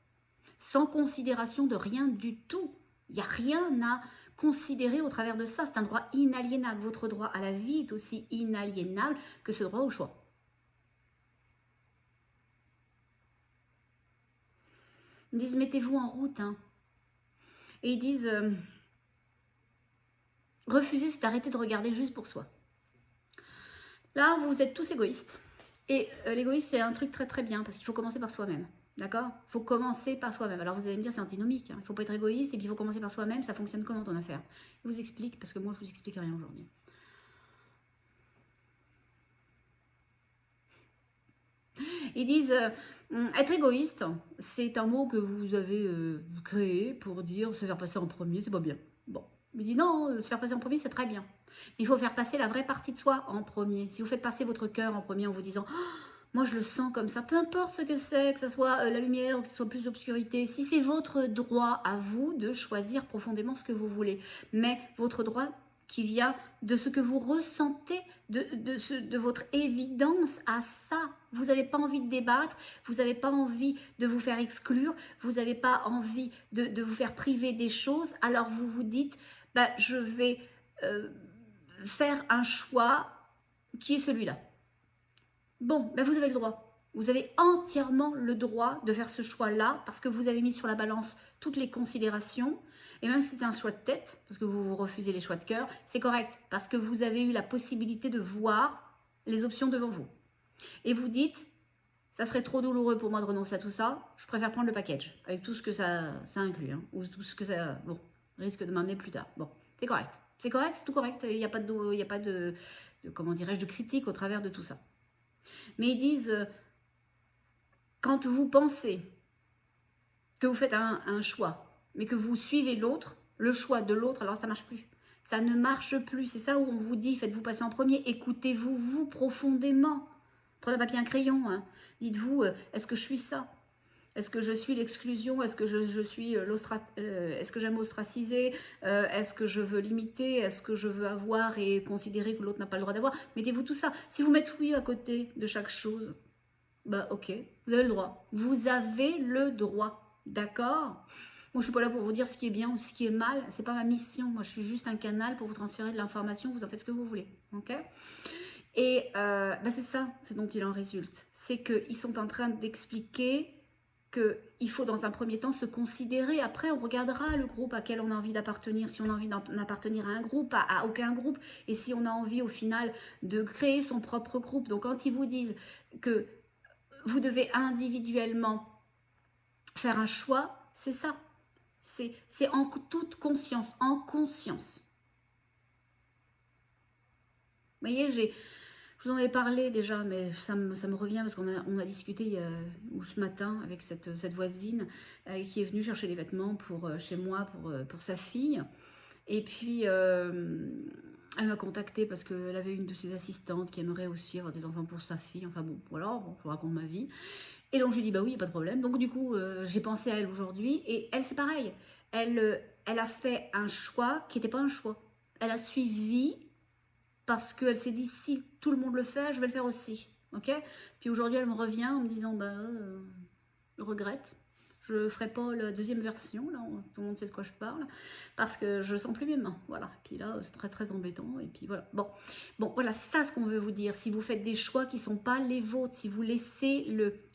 sans considération de rien du tout. Il n'y a rien à considérer au travers de ça. C'est un droit inaliénable. Votre droit à la vie est aussi inaliénable que ce droit au choix. Ils disent, mettez-vous en route. Hein. Et ils disent, refuser, c'est arrêter de regarder juste pour soi. Là, vous êtes tous égoïstes. Et l'égoïsme, c'est un truc très très bien, parce qu'il faut commencer par soi-même. D'accord? Il faut commencer par soi-même. Alors vous allez me dire, c'est antinomique. Hein. Il ne faut pas être égoïste, et puis il faut commencer par soi-même. Ça fonctionne comment ton affaire? Je vous explique, parce que moi, je vous explique rien aujourd'hui. Ils disent, être égoïste, c'est un mot que vous avez créé pour dire se faire passer en premier, c'est pas bien. Bon, il dit non, se faire passer en premier, c'est très bien. Mais il faut faire passer la vraie partie de soi en premier. Si vous faites passer votre cœur en premier en vous disant, oh, moi je le sens comme ça, peu importe ce que c'est, que ce soit la lumière ou que ce soit plus d'obscurité, si c'est votre droit à vous de choisir profondément ce que vous voulez, mais votre droit qui vient de ce que vous ressentez, de votre évidence à ça. Vous n'avez pas envie de débattre, vous n'avez pas envie de vous faire exclure, vous n'avez pas envie de vous faire priver des choses, alors vous vous dites, bah, je vais faire un choix qui est celui-là. Bon, ben vous avez le droit. Vous avez entièrement le droit de faire ce choix-là parce que vous avez mis sur la balance toutes les considérations. Et même si c'est un choix de tête, parce que vous refusez les choix de cœur, c'est correct parce que vous avez eu la possibilité de voir les options devant vous. Et vous dites, ça serait trop douloureux pour moi de renoncer à tout ça, je préfère prendre le package avec tout ce que ça inclut, hein, ou tout ce que ça risque de m'amener plus tard. Bon, c'est correct. C'est correct, c'est tout correct. Il n'y a pas de comment dirais-je, de critique au travers de tout ça. Mais ils disent, quand vous pensez que vous faites un choix, mais que vous suivez l'autre, le choix de l'autre, alors ça ne marche plus. Ça ne marche plus. C'est ça où on vous dit, faites-vous passer en premier, écoutez-vous, vous, profondément. Prenez un papier, un crayon. Hein. Dites-vous, est-ce que je suis ça? Est-ce que je suis l'exclusion? Est-ce que je suis est-ce que j'aime ostraciser? Est-ce que je veux limiter? Est-ce que je veux avoir et considérer que l'autre n'a pas le droit d'avoir? Mettez-vous tout ça. Si vous mettez oui à côté de chaque chose, bah ok, vous avez le droit. Vous avez le droit, d'accord? Moi, je ne suis pas là pour vous dire ce qui est bien ou ce qui est mal. Ce n'est pas ma mission. Moi, je suis juste un canal pour vous transférer de l'information. Vous en faites ce que vous voulez, ok? Et bah c'est ça, ce dont il en résulte. C'est qu'ils sont en train d'expliquer qu'il faut dans un premier temps se considérer. Après, on regardera le groupe à quel on a envie d'appartenir, si on a envie d'appartenir à un groupe, à aucun groupe, et si on a envie au final de créer son propre groupe. Donc quand ils vous disent que vous devez individuellement faire un choix, c'est ça. C'est en toute conscience, en conscience. Vous voyez, je vous en avais parlé déjà, mais ça me revient parce qu'on a discuté ce matin avec cette voisine qui est venue chercher les vêtements chez moi pour sa fille. Et puis, elle m'a contactée parce qu'elle avait une de ses assistantes qui aimerait aussi avoir des enfants pour sa fille. Enfin bon, voilà, je vous raconte ma vie. Et donc, je lui ai dit, bah oui, il n'y a pas de problème. Donc, du coup, j'ai pensé à elle aujourd'hui. Et elle, c'est pareil. Elle a fait un choix qui n'était pas un choix. Elle a suivi parce qu'elle s'est dit, si tout le monde le fait, je vais le faire aussi. Ok? Puis aujourd'hui, elle me revient en me disant, bah, je regrette. Je ne ferai pas la deuxième version, là, tout le monde sait de quoi je parle, parce que je ne sens plus mes mains. Voilà. Puis là, c'est très, très embêtant. Et puis voilà. Bon, voilà, c'est ça ce qu'on veut vous dire. Si vous faites des choix qui ne sont pas les vôtres, si vous laissez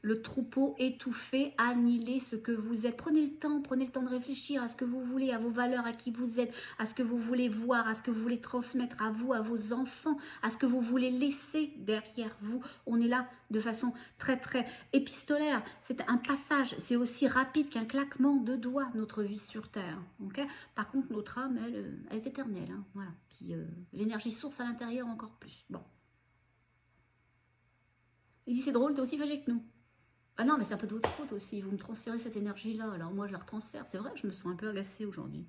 le troupeau étouffé, annihilé ce que vous êtes. Prenez le temps de réfléchir à ce que vous voulez, à vos valeurs, à qui vous êtes, à ce que vous voulez voir, à ce que vous voulez transmettre à vous, à vos enfants, à ce que vous voulez laisser derrière vous. On est là de façon très très épistolaire. C'est un passage, c'est aussi rapide qu'un claquement de doigts, notre vie sur Terre. Okay. Par contre, notre âme, elle est éternelle. Hein, voilà. Puis l'énergie source à l'intérieur encore plus. Bon. Il dit, c'est drôle, t'es aussi fâché que nous. Ah non, mais c'est un peu de votre faute aussi. Vous me transférez cette énergie-là. Alors moi, je la retransfère. C'est vrai, je me sens un peu agacée aujourd'hui.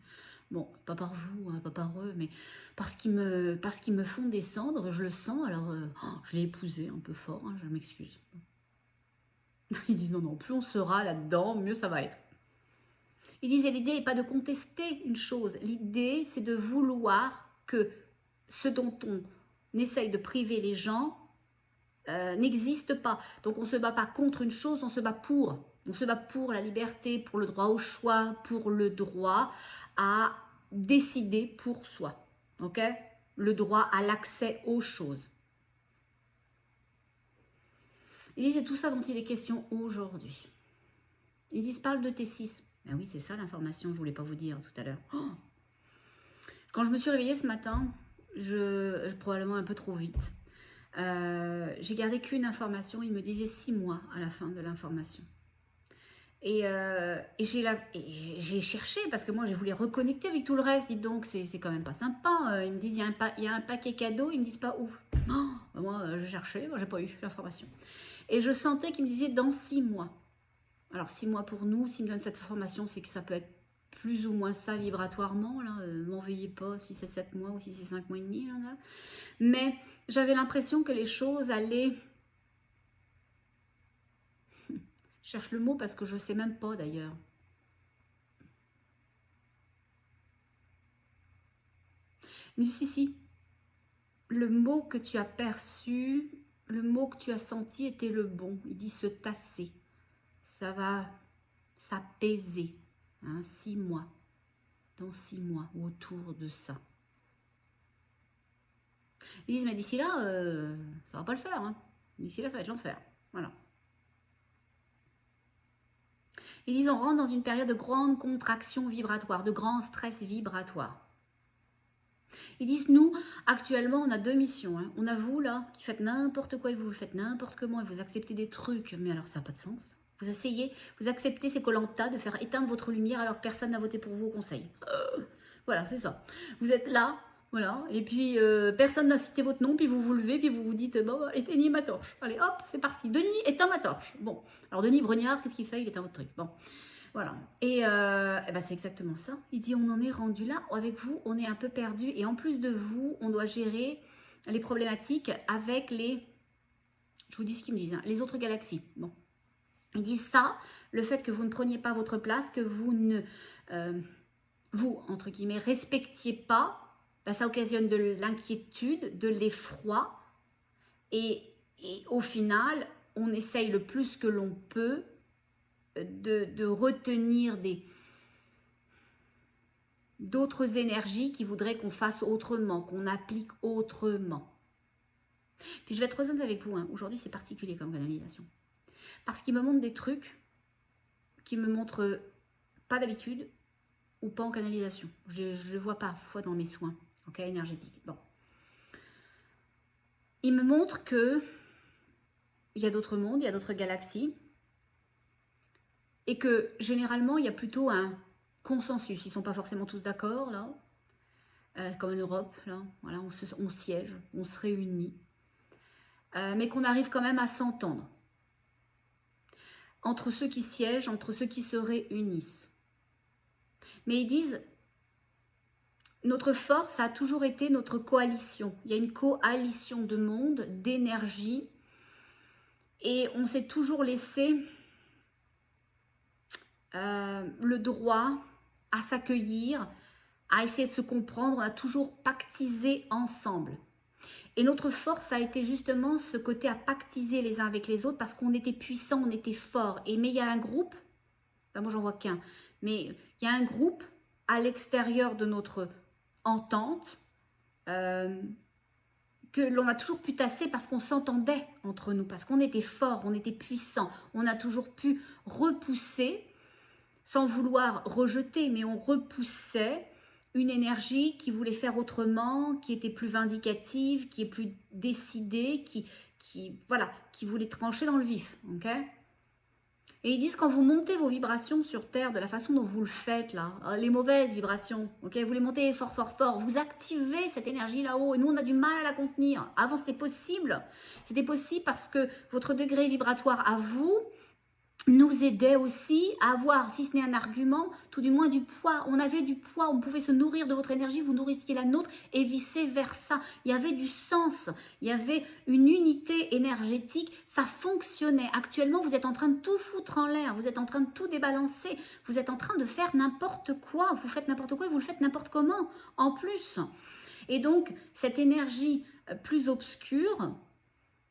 Bon, pas par vous, hein, pas par eux, mais parce qu'ils me font descendre. Je le sens. Alors, je l'ai épousé un peu fort. Hein, je m'excuse. Ils disent non, non. Plus on sera là-dedans, mieux ça va être. Ils disent l'idée n'est pas de contester une chose. L'idée, c'est de vouloir que ce dont on essaye de priver les gens n'existe pas. Donc on ne se bat pas contre une chose, on se bat pour. On se bat pour la liberté, pour le droit au choix, pour le droit à décider pour soi. Ok? Le droit à l'accès aux choses. Ils disent c'est tout ça dont il est question aujourd'hui. Ils disent parle de T6. Ben oui, c'est ça l'information, je ne voulais pas vous dire tout à l'heure. Oh, quand je me suis réveillée ce matin, probablement un peu trop vite, j'ai gardé qu'une information, il me disait 6 mois à la fin de l'information. Et j'ai cherché, parce que moi je voulais reconnecter avec tout le reste, dites donc, c'est quand même pas sympa. Ils me disent, il y a un paquet cadeau, ils me disent pas où. Oh, moi je cherchais, moi j'ai pas eu l'information. Et je sentais qu'ils me disaient dans 6 mois. Alors 6 mois pour nous, s'ils me donnent cette information, c'est que ça peut être plus ou moins ça vibratoirement, là, m'en veuillez pas si c'est 7 mois ou si c'est 5 mois et demi, là. Mais j'avais l'impression que les choses allaient... Je cherche le mot parce que je ne sais même pas d'ailleurs. Mais si, le mot que tu as perçu, le mot que tu as senti était le bon. Il dit se tasser. Ça va s'apaiser. Hein, 6 mois. Dans 6 mois ou autour de ça. Ils disent, mais d'ici là, ça va pas le faire. Hein. D'ici là, ça va être l'enfer. Voilà. Ils disent, on rentre dans une période de grande contraction vibratoire, de grand stress vibratoire. Ils disent, nous, actuellement, on a 2 missions. Hein. On a vous, là, qui faites n'importe quoi et vous faites n'importe comment et vous acceptez des trucs. Mais alors, ça n'a pas de sens. Vous essayez, vous acceptez ces Koh-Lanta de faire éteindre votre lumière alors que personne n'a voté pour vous au conseil. Voilà, c'est ça. Vous êtes là, voilà, et puis personne n'a cité votre nom, puis vous vous levez, puis vous vous dites, bon, éteignez ma torche. Allez, hop, c'est parti. Denis, éteins ma torche. Bon, alors Denis Bregnard, qu'est-ce qu'il fait? Il éteint votre truc. Bon, voilà. Et ben, c'est exactement ça. Il dit, on en est rendu là. Avec vous, on est un peu perdu. Et en plus de vous, on doit gérer les problématiques avec les... Je vous dis ce qu'ils me disent, hein, les autres galaxies. Bon. Ils disent ça, le fait que vous ne preniez pas votre place, que vous ne... vous, entre guillemets, respectiez pas, ben, ça occasionne de l'inquiétude, de l'effroi. Et au final, on essaye le plus que l'on peut de retenir d'autres énergies qui voudraient qu'on fasse autrement, qu'on applique autrement. Puis je vais être honnête avec vous, hein. Aujourd'hui c'est particulier comme canalisation. Parce qu'il me montre des trucs qui me montrent pas d'habitude ou pas en canalisation. Je ne le vois pas parfois dans mes soins, okay, énergétiques. Bon. Il me montre que il y a d'autres mondes, il y a d'autres galaxies, et que généralement il y a plutôt un consensus. Ils ne sont pas forcément tous d'accord là, comme en Europe, là, voilà, on siège, on se réunit, mais qu'on arrive quand même à s'entendre entre ceux qui siègent, entre ceux qui se réunissent. Mais ils disent, notre force a toujours été notre coalition. Il y a une coalition de monde, d'énergie, et on s'est toujours laissé le droit à s'accueillir, à essayer de se comprendre, on a toujours pactisé ensemble. Et notre force a été justement ce côté à pactiser les uns avec les autres parce qu'on était puissants, on était forts. Mais il y a un groupe, ben moi j'en vois qu'un, mais il y a un groupe à l'extérieur de notre entente que l'on a toujours pu tasser parce qu'on s'entendait entre nous, parce qu'on était fort, on était puissant, on a toujours pu repousser, sans vouloir rejeter, mais on repoussait une énergie qui voulait faire autrement, qui était plus vindicative, qui est plus décidée, voilà, qui voulait trancher dans le vif, ok? Et ils disent quand vous montez vos vibrations sur Terre de la façon dont vous le faites là, les mauvaises vibrations, ok, vous les montez fort, fort, fort, vous activez cette énergie là-haut et nous on a du mal à la contenir. Avant c'était possible parce que votre degré vibratoire à vous nous aidait aussi à avoir, si ce n'est un argument, tout du moins du poids. On avait du poids, on pouvait se nourrir de votre énergie, vous nourrissiez la nôtre et vice versa. Il y avait du sens, il y avait une unité énergétique, ça fonctionnait. Actuellement, vous êtes en train de tout foutre en l'air, vous êtes en train de tout débalancer, vous êtes en train de faire n'importe quoi, vous faites n'importe quoi et vous le faites n'importe comment en plus. Et donc, cette énergie plus obscure,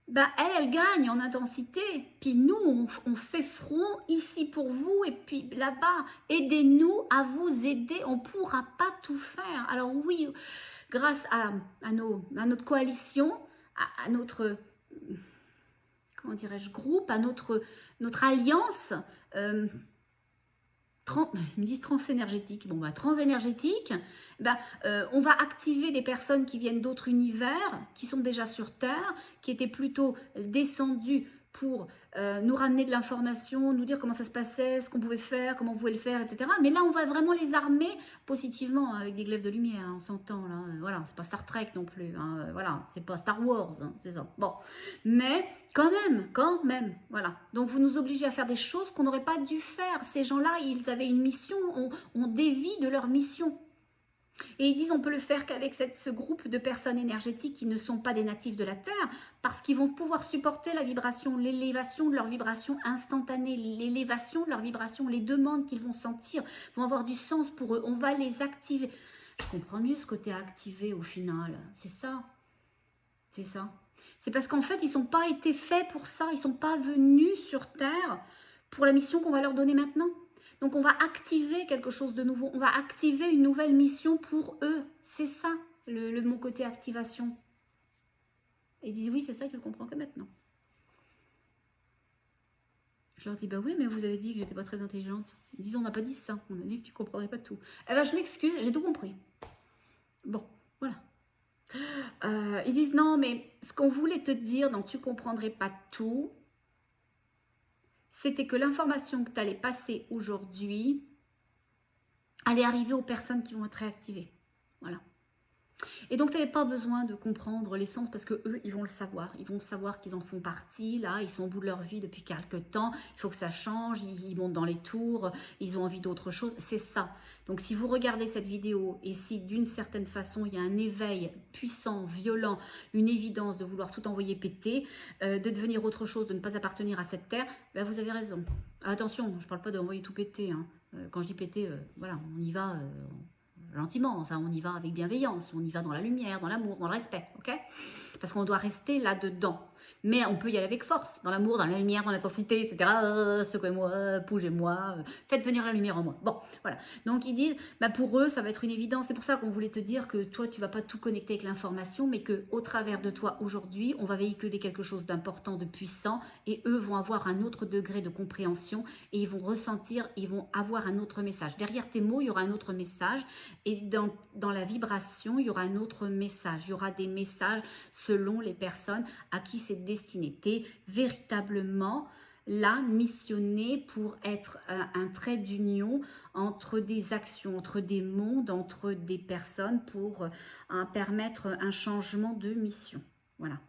bah, elle gagne en intensité. Puis nous, on fait front ici pour vous et puis là-bas. Aidez-nous à vous aider. On ne pourra pas tout faire. Alors oui, grâce à notre coalition, à notre, comment dirais-je, groupe, à notre alliance, ils me disent transénergétique. Bon, bah, transénergétique, bah, on va activer des personnes qui viennent d'autres univers, qui sont déjà sur Terre, qui étaient plutôt descendues pour nous ramener de l'information, nous dire comment ça se passait, ce qu'on pouvait faire, comment on pouvait le faire, etc. Mais là, on va vraiment les armer positivement, avec des glaives de lumière, hein, on s'entend, là. Voilà, c'est pas Star Trek non plus, hein, voilà, c'est pas Star Wars, hein, c'est ça. Bon, mais quand même, voilà. Donc, vous nous obligez à faire des choses qu'on n'aurait pas dû faire. Ces gens-là, ils avaient une mission, on dévie de leur mission. Et ils disent on peut le faire qu'avec ce groupe de personnes énergétiques qui ne sont pas des natifs de la Terre, parce qu'ils vont pouvoir supporter la vibration, l'élévation de leur vibration instantanée, l'élévation de leur vibration, les demandes qu'ils vont sentir vont avoir du sens pour eux. On va les activer. Je comprends mieux ce côté activé au final. C'est ça. C'est ça. C'est parce qu'en fait, ils n'ont pas été faits pour ça. Ils ne sont pas venus sur Terre pour la mission qu'on va leur donner maintenant. Donc, on va activer quelque chose de nouveau. On va activer une nouvelle mission pour eux. C'est ça, mon côté activation. Et ils disent, oui, c'est ça, je le comprends que maintenant. Je leur dis, bah oui, mais vous avez dit que j'étais pas très intelligente. Ils disent, on n'a pas dit ça. On a dit que tu comprendrais pas tout. Eh ben, je m'excuse, j'ai tout compris. Bon, voilà. Ils disent, non, mais ce qu'on voulait te dire, donc tu comprendrais pas tout, c'était que l'information que tu allais passer aujourd'hui allait arriver aux personnes qui vont être réactivées. Voilà. Et donc, tu n'avais pas besoin de comprendre l'essence parce qu'eux, ils vont le savoir. Ils vont savoir qu'ils en font partie. Là, ils sont au bout de leur vie depuis quelques temps. Il faut que ça change. Ils montent dans les tours. Ils ont envie d'autre chose. C'est ça. Donc, si vous regardez cette vidéo et si d'une certaine façon, il y a un éveil puissant, violent, une évidence de vouloir tout envoyer péter, de devenir autre chose, de ne pas appartenir à cette terre, ben vous avez raison. Attention, je ne parle pas d'envoyer tout péter. Hein. Quand je dis péter, voilà, on y va... gentiment, enfin on y va avec bienveillance, on y va dans la lumière, dans l'amour, dans le respect, ok? Parce qu'on doit rester là-dedans. Mais on peut y aller avec force, dans l'amour, dans la lumière, dans l'intensité, etc. Secouez-moi, bougez-moi, faites venir la lumière en moi. Bon, voilà. Donc ils disent, bah pour eux, ça va être une évidence. C'est pour ça qu'on voulait te dire que toi, tu vas pas tout connecter avec l'information, mais qu'au travers de toi, aujourd'hui, on va véhiculer quelque chose d'important, de puissant, et eux vont avoir un autre degré de compréhension, et ils vont ressentir, ils vont avoir un autre message. Derrière tes mots, il y aura un autre message, et dans la vibration, il y aura un autre message. Il y aura des messages selon les personnes à qui c'est destiné. Tu es véritablement là, missionné pour être un trait d'union entre des actions, entre des mondes, entre des personnes pour permettre un changement de mission. Voilà.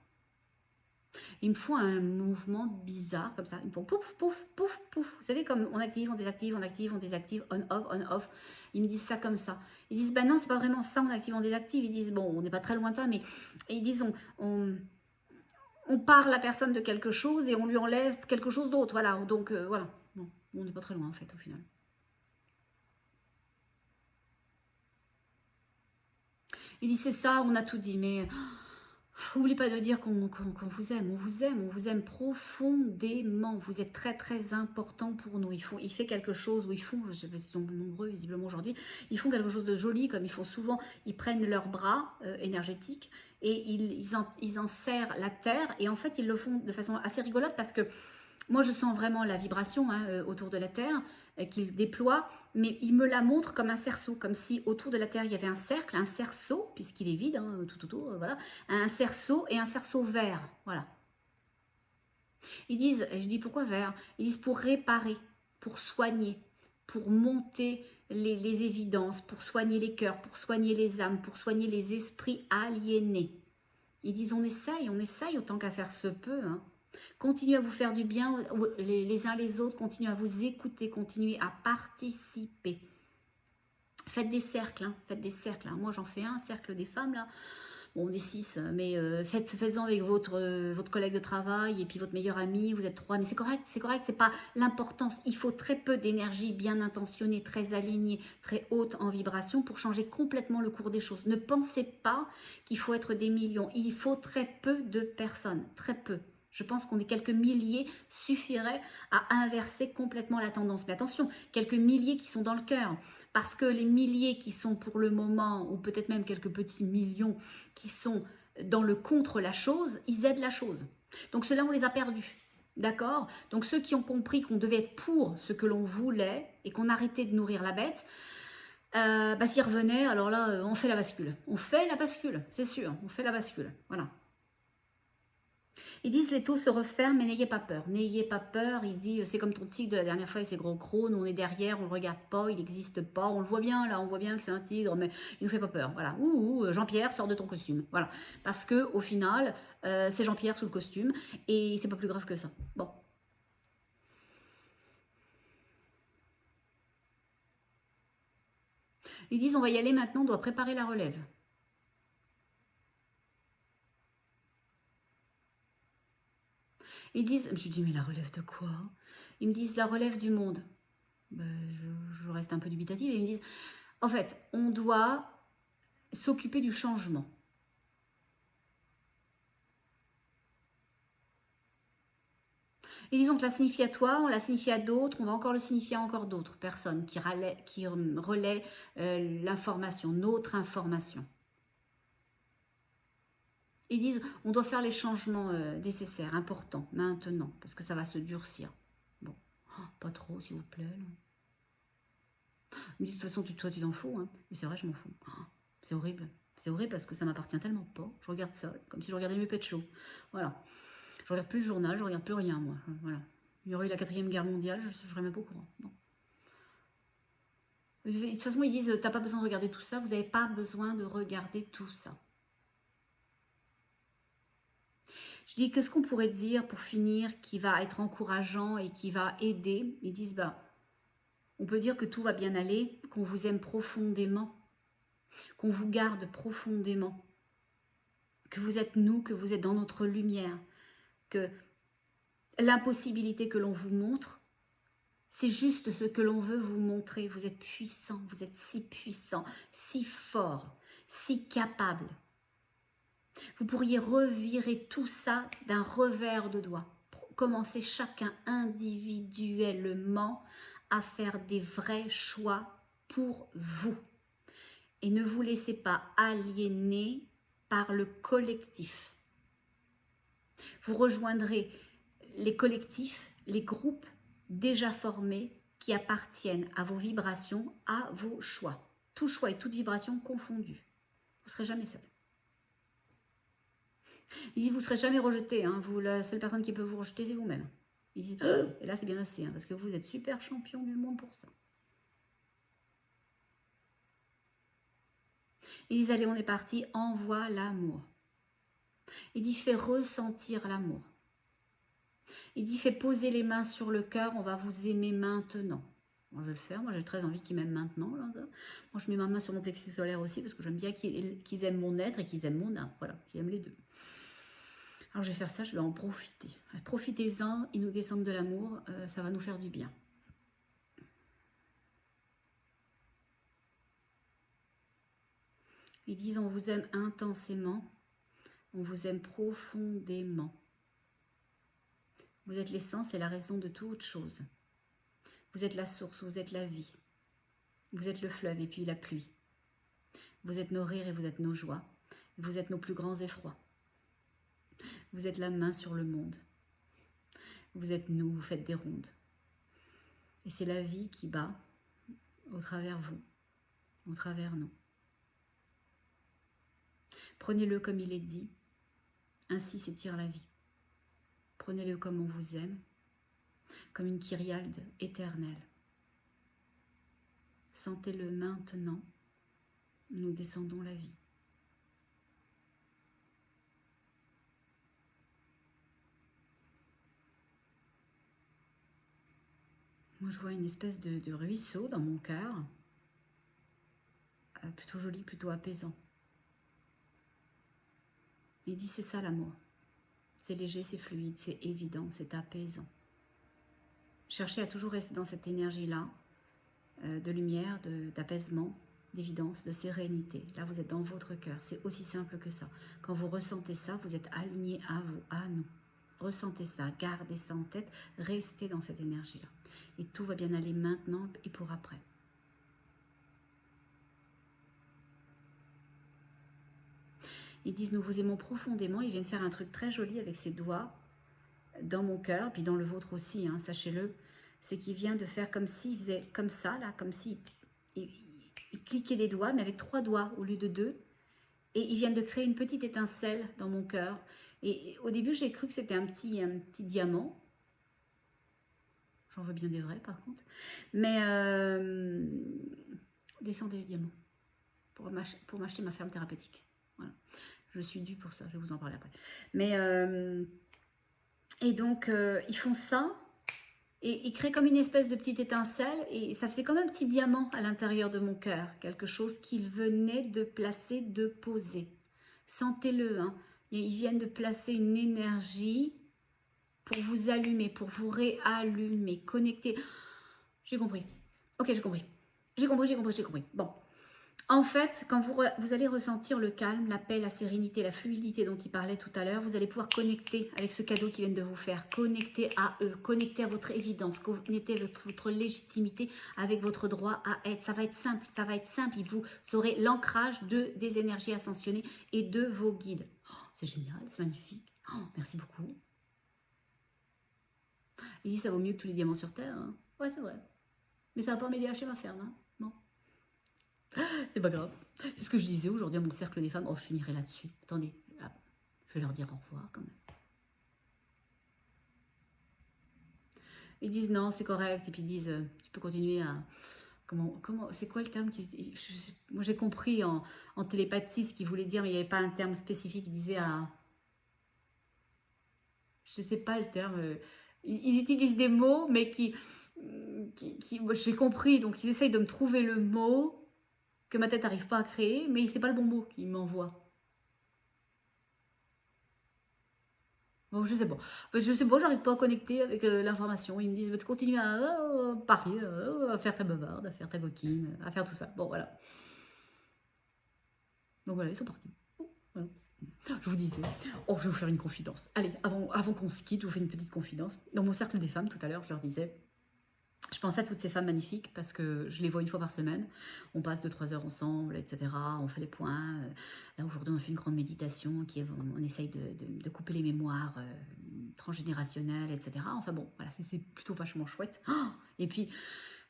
Ils me font un mouvement bizarre comme ça. Ils me font pouf, pouf, pouf, pouf. Vous savez, comme on active, on désactive, on active, on désactive, on, off. Ils me disent ça comme ça. Ils disent, ben non, c'est pas vraiment ça, on active, on désactive. Ils disent, bon, on n'est pas très loin de ça, mais ils disent, on parle à la personne de quelque chose et on lui enlève quelque chose d'autre. Voilà, donc voilà. Bon, on n'est pas très loin en fait, au final. Ils disent, c'est ça, on a tout dit, mais... N'oubliez pas de dire qu'on vous aime, on vous aime profondément. Vous êtes très très important pour nous. Il fait quelque chose, ou ils font, je ne sais pas s'ils sont nombreux visiblement aujourd'hui, ils font quelque chose de joli, comme ils font souvent, ils prennent leurs bras énergétiques et ils en serrent la terre, et en fait ils le font de façon assez rigolote, parce que moi, je sens vraiment la vibration autour de la Terre qu'il déploie, mais il me la montre comme un cerceau, comme si autour de la Terre, il y avait un cercle, un cerceau, puisqu'il est vide, hein, tout autour, voilà, un cerceau et un cerceau vert, voilà. Ils disent, et je dis pourquoi vert? Ils disent pour réparer, pour soigner, pour monter les évidences, pour soigner les cœurs, pour soigner les âmes, pour soigner les esprits aliénés. Ils disent on essaye autant qu'à faire se peut, hein. Continuez à vous faire du bien les uns les autres, continuez à vous écouter, continuez à participer. Faites des cercles, hein, faites des cercles. Hein. Moi, j'en fais un, cercle des femmes, là. Bon, on est 6, mais faites-en avec votre collègue de travail et puis votre meilleur ami, vous êtes 3. Mais c'est correct, c'est pas l'importance. Il faut très peu d'énergie bien intentionnée, très alignée, très haute en vibration pour changer complètement le cours des choses. Ne pensez pas qu'il faut être des millions. Il faut très peu de personnes, très peu. Je pense qu'on est quelques milliers suffirait à inverser complètement la tendance. Mais attention, quelques milliers qui sont dans le cœur. Parce que les milliers qui sont pour le moment, ou peut-être même quelques petits millions qui sont dans le contre la chose, ils aident la chose. Donc ceux-là, on les a perdus. D'accord? Donc ceux qui ont compris qu'on devait être pour ce que l'on voulait et qu'on arrêtait de nourrir la bête, s'ils revenaient, alors là, on fait la bascule. On fait la bascule, c'est sûr, on fait la bascule. Voilà. Ils disent les taux se referment, mais n'ayez pas peur. N'ayez pas peur. Il dit c'est comme ton tigre de la dernière fois et ses gros crocs. Nous on est derrière, on le regarde pas, il n'existe pas. On le voit bien là, on voit bien que c'est un tigre, mais il nous fait pas peur. Voilà. Ouh, Jean-Pierre, sors de ton costume. Voilà. Parce que au final, c'est Jean-Pierre sous le costume et c'est pas plus grave que ça. Bon. Ils disent on va y aller maintenant, on doit préparer la relève. Ils disent, je dis mais la relève de quoi? Ils me disent la relève du monde. Ben, je reste un peu dubitative et ils me disent, en fait, on doit s'occuper du changement. Et disons que la signifie à toi, on la signifie à d'autres, on va encore le signifier à encore d'autres personnes qui relaient l'information, notre information. Ils disent, on doit faire les changements nécessaires, importants, maintenant, parce que ça va se durcir. Bon, pas trop, s'il vous plaît. Ils me disent, de toute façon, toi, tu t'en fous, hein. Mais c'est vrai, je m'en fous. C'est horrible. C'est horrible parce que ça m'appartient tellement pas. Je regarde ça, comme si je regardais mes pets shows. Voilà. Je regarde plus le journal, je regarde plus rien, moi. Voilà. Il y aurait eu la 4e guerre mondiale, je ne serais même pas au courant. Bon. De toute façon, ils disent, t'as pas besoin de regarder tout ça, vous n'avez pas besoin de regarder tout ça. Je dis, qu'est-ce qu'on pourrait dire pour finir qui va être encourageant et qui va aider? Ils disent, on peut dire que tout va bien aller, qu'on vous aime profondément, qu'on vous garde profondément, que vous êtes nous, que vous êtes dans notre lumière, que l'impossibilité que l'on vous montre, c'est juste ce que l'on veut vous montrer. Vous êtes puissant, vous êtes si puissant, si fort, si capable. Vous pourriez revirer tout ça d'un revers de doigt. Commencez chacun individuellement à faire des vrais choix pour vous. Et ne vous laissez pas aliéner par le collectif. Vous rejoindrez les collectifs, les groupes déjà formés qui appartiennent à vos vibrations, à vos choix. Tout choix et toute vibration confondus. Vous ne serez jamais seul. Ils disent vous ne serez jamais rejeté. Hein. Vous, la seule personne qui peut vous rejeter, c'est vous-même. Ils disent et là c'est bien assez, hein, parce que vous êtes super champion du monde pour ça. Ils disent allez, on est parti, envoie l'amour. Il dit fais ressentir l'amour. Il dit fais poser les mains sur le cœur, on va vous aimer maintenant. Moi je vais le faire, moi j'ai très envie qu'ils m'aiment maintenant. Là, moi je mets ma main sur mon plexus solaire aussi parce que j'aime bien qu'ils aiment mon être et qu'ils aiment mon âme. Voilà, qu'ils aiment les deux. Alors je vais faire ça, je vais en profiter. Profitez-en, ils nous descendent de l'amour, ça va nous faire du bien. Ils disent on vous aime intensément, On vous aime profondément. Vous êtes l'essence et la raison de toute chose. Vous êtes la source, vous êtes la vie. Vous êtes le fleuve et puis la pluie. Vous êtes nos rires et vous êtes nos joies. Vous êtes nos plus grands effrois. Vous êtes la main sur le monde. Vous êtes nous, vous faites des rondes. Et c'est la vie qui bat au travers vous, au travers nous. Prenez-le comme il est dit, ainsi s'étire la vie. Prenez-le comme on vous aime, comme une kyrialde éternelle. Sentez-le maintenant, nous descendons la vie. Moi, je vois une espèce de ruisseau dans mon cœur, plutôt joli, plutôt apaisant. Il dit, c'est ça l'amour. C'est léger, c'est fluide, c'est évident, c'est apaisant. Cherchez à toujours rester dans cette énergie-là, de lumière, d'apaisement, d'évidence, de sérénité. Là, vous êtes dans votre cœur. C'est aussi simple que ça. Quand vous ressentez ça, vous êtes aligné à vous, à nous. Ressentez ça, gardez ça en tête, restez dans cette énergie-là. Et tout va bien aller maintenant et pour après. Ils disent, nous vous aimons profondément. Ils viennent faire un truc très joli avec ses doigts dans mon cœur, puis dans le vôtre aussi, hein, sachez-le. C'est qu'il vient de faire comme s'il faisait comme ça, là, comme s'il il cliquait des doigts, mais avec 3 doigts au lieu de 2. Et ils viennent de créer une petite étincelle dans mon cœur. Et au début, j'ai cru que c'était un petit diamant. J'en veux bien des vrais, par contre. Mais descendez le diamant pour m'acheter ma ferme thérapeutique. Voilà. Je suis due pour ça, je vais vous en parler après. Mais, et donc, ils font ça. Et ils créent comme une espèce de petite étincelle. Et ça faisait comme un petit diamant à l'intérieur de mon cœur. Quelque chose qu'ils venaient de placer, de poser. Sentez-le, hein. Ils viennent de placer une énergie pour vous allumer, pour vous réallumer, connecter. J'ai compris. Ok, j'ai compris. J'ai compris. Bon. En fait, quand vous allez ressentir le calme, la paix, la sérénité, la fluidité dont il parlait tout à l'heure, vous allez pouvoir connecter avec ce cadeau qu'ils viennent de vous faire. Connecter à eux, connecter à votre évidence, connecter à votre légitimité avec votre droit à être. Ça va être simple, ça va être simple. Vous aurez l'ancrage des énergies ascensionnées et de vos guides. Oh, c'est génial, c'est magnifique. Oh, merci beaucoup. Il dit ça vaut mieux que tous les diamants sur Terre. Hein. Ouais, c'est vrai. Mais ça va pas m'aider à acheter ma ferme. Hein. Non. C'est pas grave. C'est ce que je disais aujourd'hui à mon cercle des femmes. Oh, je finirai là-dessus. Attendez, je vais leur dire au revoir quand même. Ils disent non, c'est correct. Et puis ils disent, tu peux continuer à... Comment c'est quoi le terme qui se dit? Moi j'ai compris en télépathie ce qu'il voulait dire, mais il n'y avait pas un terme spécifique. Il disait à... Je sais pas le terme. Ils utilisent des mots, mais j'ai compris. Donc ils essayent de me trouver le mot que ma tête n'arrive pas à créer, mais c'est pas le bon mot qu'il m'envoie. Bon, je sais pas. J'arrive pas à connecter avec l'information. Ils me disent, tu continues à parler, à faire ta bavarde, à faire ta coquine, à faire tout ça. Bon, voilà. Donc voilà, ils sont partis. Voilà. Je vous disais, oh, je vais vous faire une confidence. Allez, avant qu'on se quitte, je vous fais une petite confidence. Dans mon cercle des femmes, tout à l'heure, je leur disais, je pense à toutes ces femmes magnifiques parce que je les vois une fois par semaine. On passe 2-3 heures ensemble, etc. On fait les points. Là, aujourd'hui, on fait une grande méditation. On essaye de couper les mémoires transgénérationnelles, etc. Enfin bon, voilà, c'est plutôt vachement chouette. Et puis,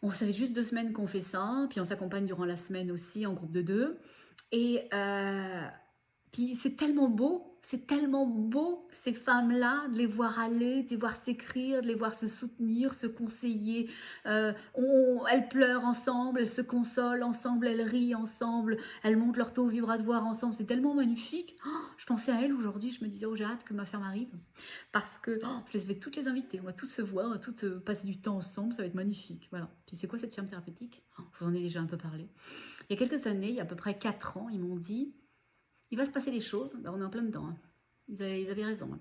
ça fait juste 2 semaines qu'on fait ça. Puis on s'accompagne durant la semaine aussi en groupe de 2. Et puis c'est tellement beau, ces femmes-là, de les voir aller, de les voir s'écrire, de les voir se soutenir, se conseiller. Elles pleurent ensemble, elles se consolent ensemble, elles rient ensemble, elles montent leur taux vibratoire ensemble. C'est tellement magnifique. Je pensais à elles aujourd'hui, je me disais, oh j'ai hâte que ma ferme arrive. Parce que je les vais toutes les inviter, on va tous se voir, on va toutes passer du temps ensemble, ça va être magnifique. Voilà. Puis c'est quoi cette ferme thérapeutique? Je vous en ai déjà un peu parlé. Il y a quelques années, il y a à peu près 4 ans, ils m'ont dit, il va se passer des choses, ben on est en plein dedans, hein. Ils avaient raison. Hein.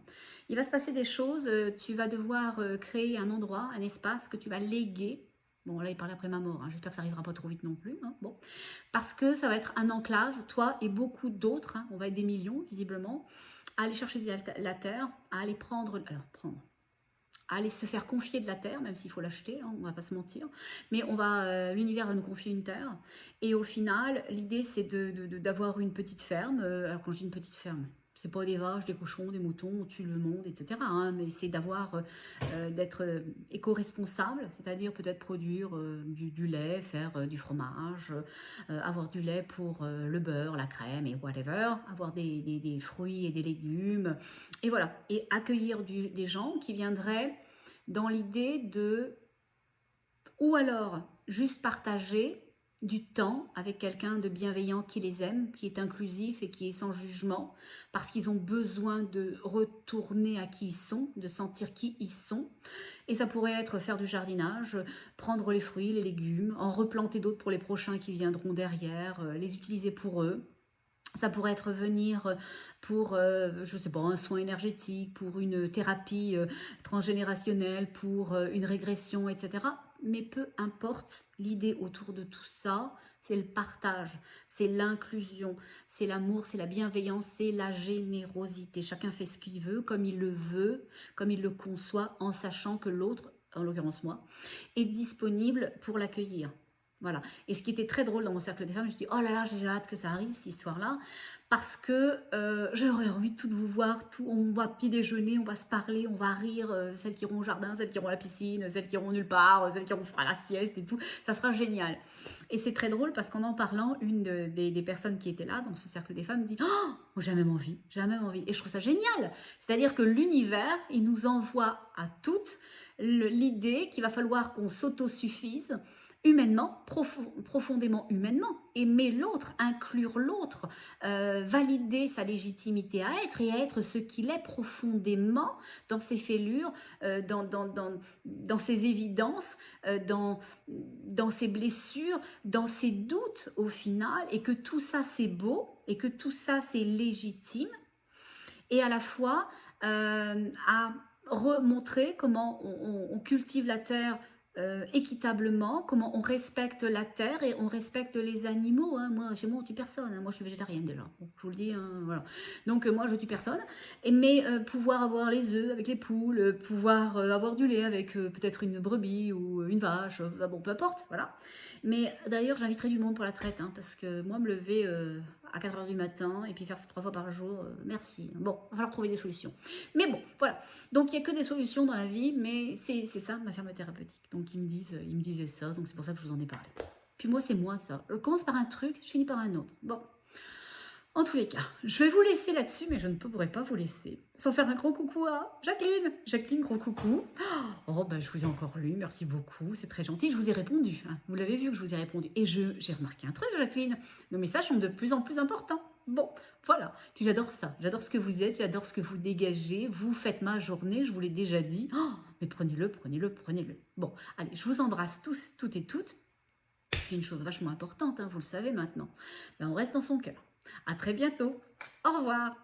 Il va se passer des choses, tu vas devoir créer un endroit, un espace que tu vas léguer. Bon, là, il parlait après ma mort, hein. J'espère que ça n'arrivera pas trop vite non plus. Hein. Bon. Parce que ça va être un enclave, toi et beaucoup d'autres, hein. On va être des millions, visiblement. à aller chercher de la terre, à aller à aller se faire confier de la terre, même s'il faut l'acheter, hein, on va pas se mentir. Mais l'univers va nous confier une terre. Et au final, l'idée, c'est d'avoir une petite ferme. Alors quand je dis une petite ferme, c'est pas des vaches, des cochons, des moutons, on tue le monde, etc. hein, mais c'est d'être éco-responsable, c'est-à-dire peut-être produire du lait, faire du fromage, avoir du lait pour le beurre, la crème et whatever, avoir des fruits et des légumes, et voilà. Et accueillir des gens qui viendraient dans l'idée de, ou alors juste partager du temps avec quelqu'un de bienveillant qui les aime, qui est inclusif et qui est sans jugement, parce qu'ils ont besoin de retourner à qui ils sont, de sentir qui ils sont. Et ça pourrait être faire du jardinage, prendre les fruits, les légumes, en replanter d'autres pour les prochains qui viendront derrière, les utiliser pour eux. Ça pourrait être venir pour, je sais pas, un soin énergétique, pour une thérapie transgénérationnelle, pour une régression, etc. Mais peu importe, l'idée autour de tout ça, c'est le partage, c'est l'inclusion, c'est l'amour, c'est la bienveillance, c'est la générosité. Chacun fait ce qu'il veut, comme il le conçoit, en sachant que l'autre, en l'occurrence moi, est disponible pour l'accueillir. Voilà. Et ce qui était très drôle dans mon cercle des femmes, je me suis dit, oh là là, j'ai hâte que ça arrive, cette histoire-là, parce que j'aurais envie de toutes vous voir, on va petit déjeuner, on va se parler, on va rire, celles qui iront au jardin, celles qui iront à la piscine, celles qui iront nulle part, celles qui iront faire la sieste et tout, ça sera génial. Et c'est très drôle parce qu'en en parlant, une des personnes qui était là, dans ce cercle des femmes, me dit, oh, j'ai même envie, j'ai même envie. Et je trouve ça génial. C'est-à-dire que l'univers, il nous envoie à toutes l'idée qu'il va falloir qu'on s'autosuffise, humainement, profondément humainement, aimer l'autre, inclure l'autre, valider sa légitimité à être et à être ce qu'il est profondément dans ses fêlures, dans ses évidences, dans ses blessures, dans ses doutes au final, et que tout ça c'est beau, et que tout ça c'est légitime, et à la fois à remontrer comment on cultive la terre équitablement, comment on respecte la terre et on respecte les animaux. Hein. Moi, chez moi, on tue personne. Hein. Moi, je suis végétarienne déjà. Donc, je vous le dis. Hein, voilà. Donc, moi, je tue personne. Mais pouvoir avoir les œufs avec les poules, pouvoir avoir du lait avec peut-être une brebis ou une vache, bon, peu importe. Voilà. Mais d'ailleurs, j'inviterai du monde pour la traite, hein, parce que moi, me lever à 4 h du matin et puis faire ça 3 fois par jour, merci. Bon, il va falloir trouver des solutions. Mais bon, voilà. Donc, il n'y a que des solutions dans la vie, mais c'est ça, ma ferme thérapeutique. Donc, ils me disaient ça, donc c'est pour ça que je vous en ai parlé. Puis moi, c'est moi, ça. Je commence par un truc, je finis par un autre. Bon. En tous les cas, je vais vous laisser là-dessus, mais je ne pourrais pas vous laisser sans faire un gros coucou à Jacqueline. Jacqueline, gros coucou. Oh, ben, je vous ai encore lu, merci beaucoup, c'est très gentil. Je vous ai répondu, hein. Vous l'avez vu que je vous ai répondu. Et j'ai remarqué un truc, Jacqueline, nos messages sont de plus en plus importants. Bon, voilà, puis j'adore ça, j'adore ce que vous êtes, j'adore ce que vous dégagez, vous faites ma journée, je vous l'ai déjà dit. Oh, mais prenez-le, prenez-le, prenez-le. Bon, allez, je vous embrasse tous, toutes et toutes. Puis une chose vachement importante, hein, vous le savez maintenant, ben, on reste dans son cœur. À très bientôt. Au revoir.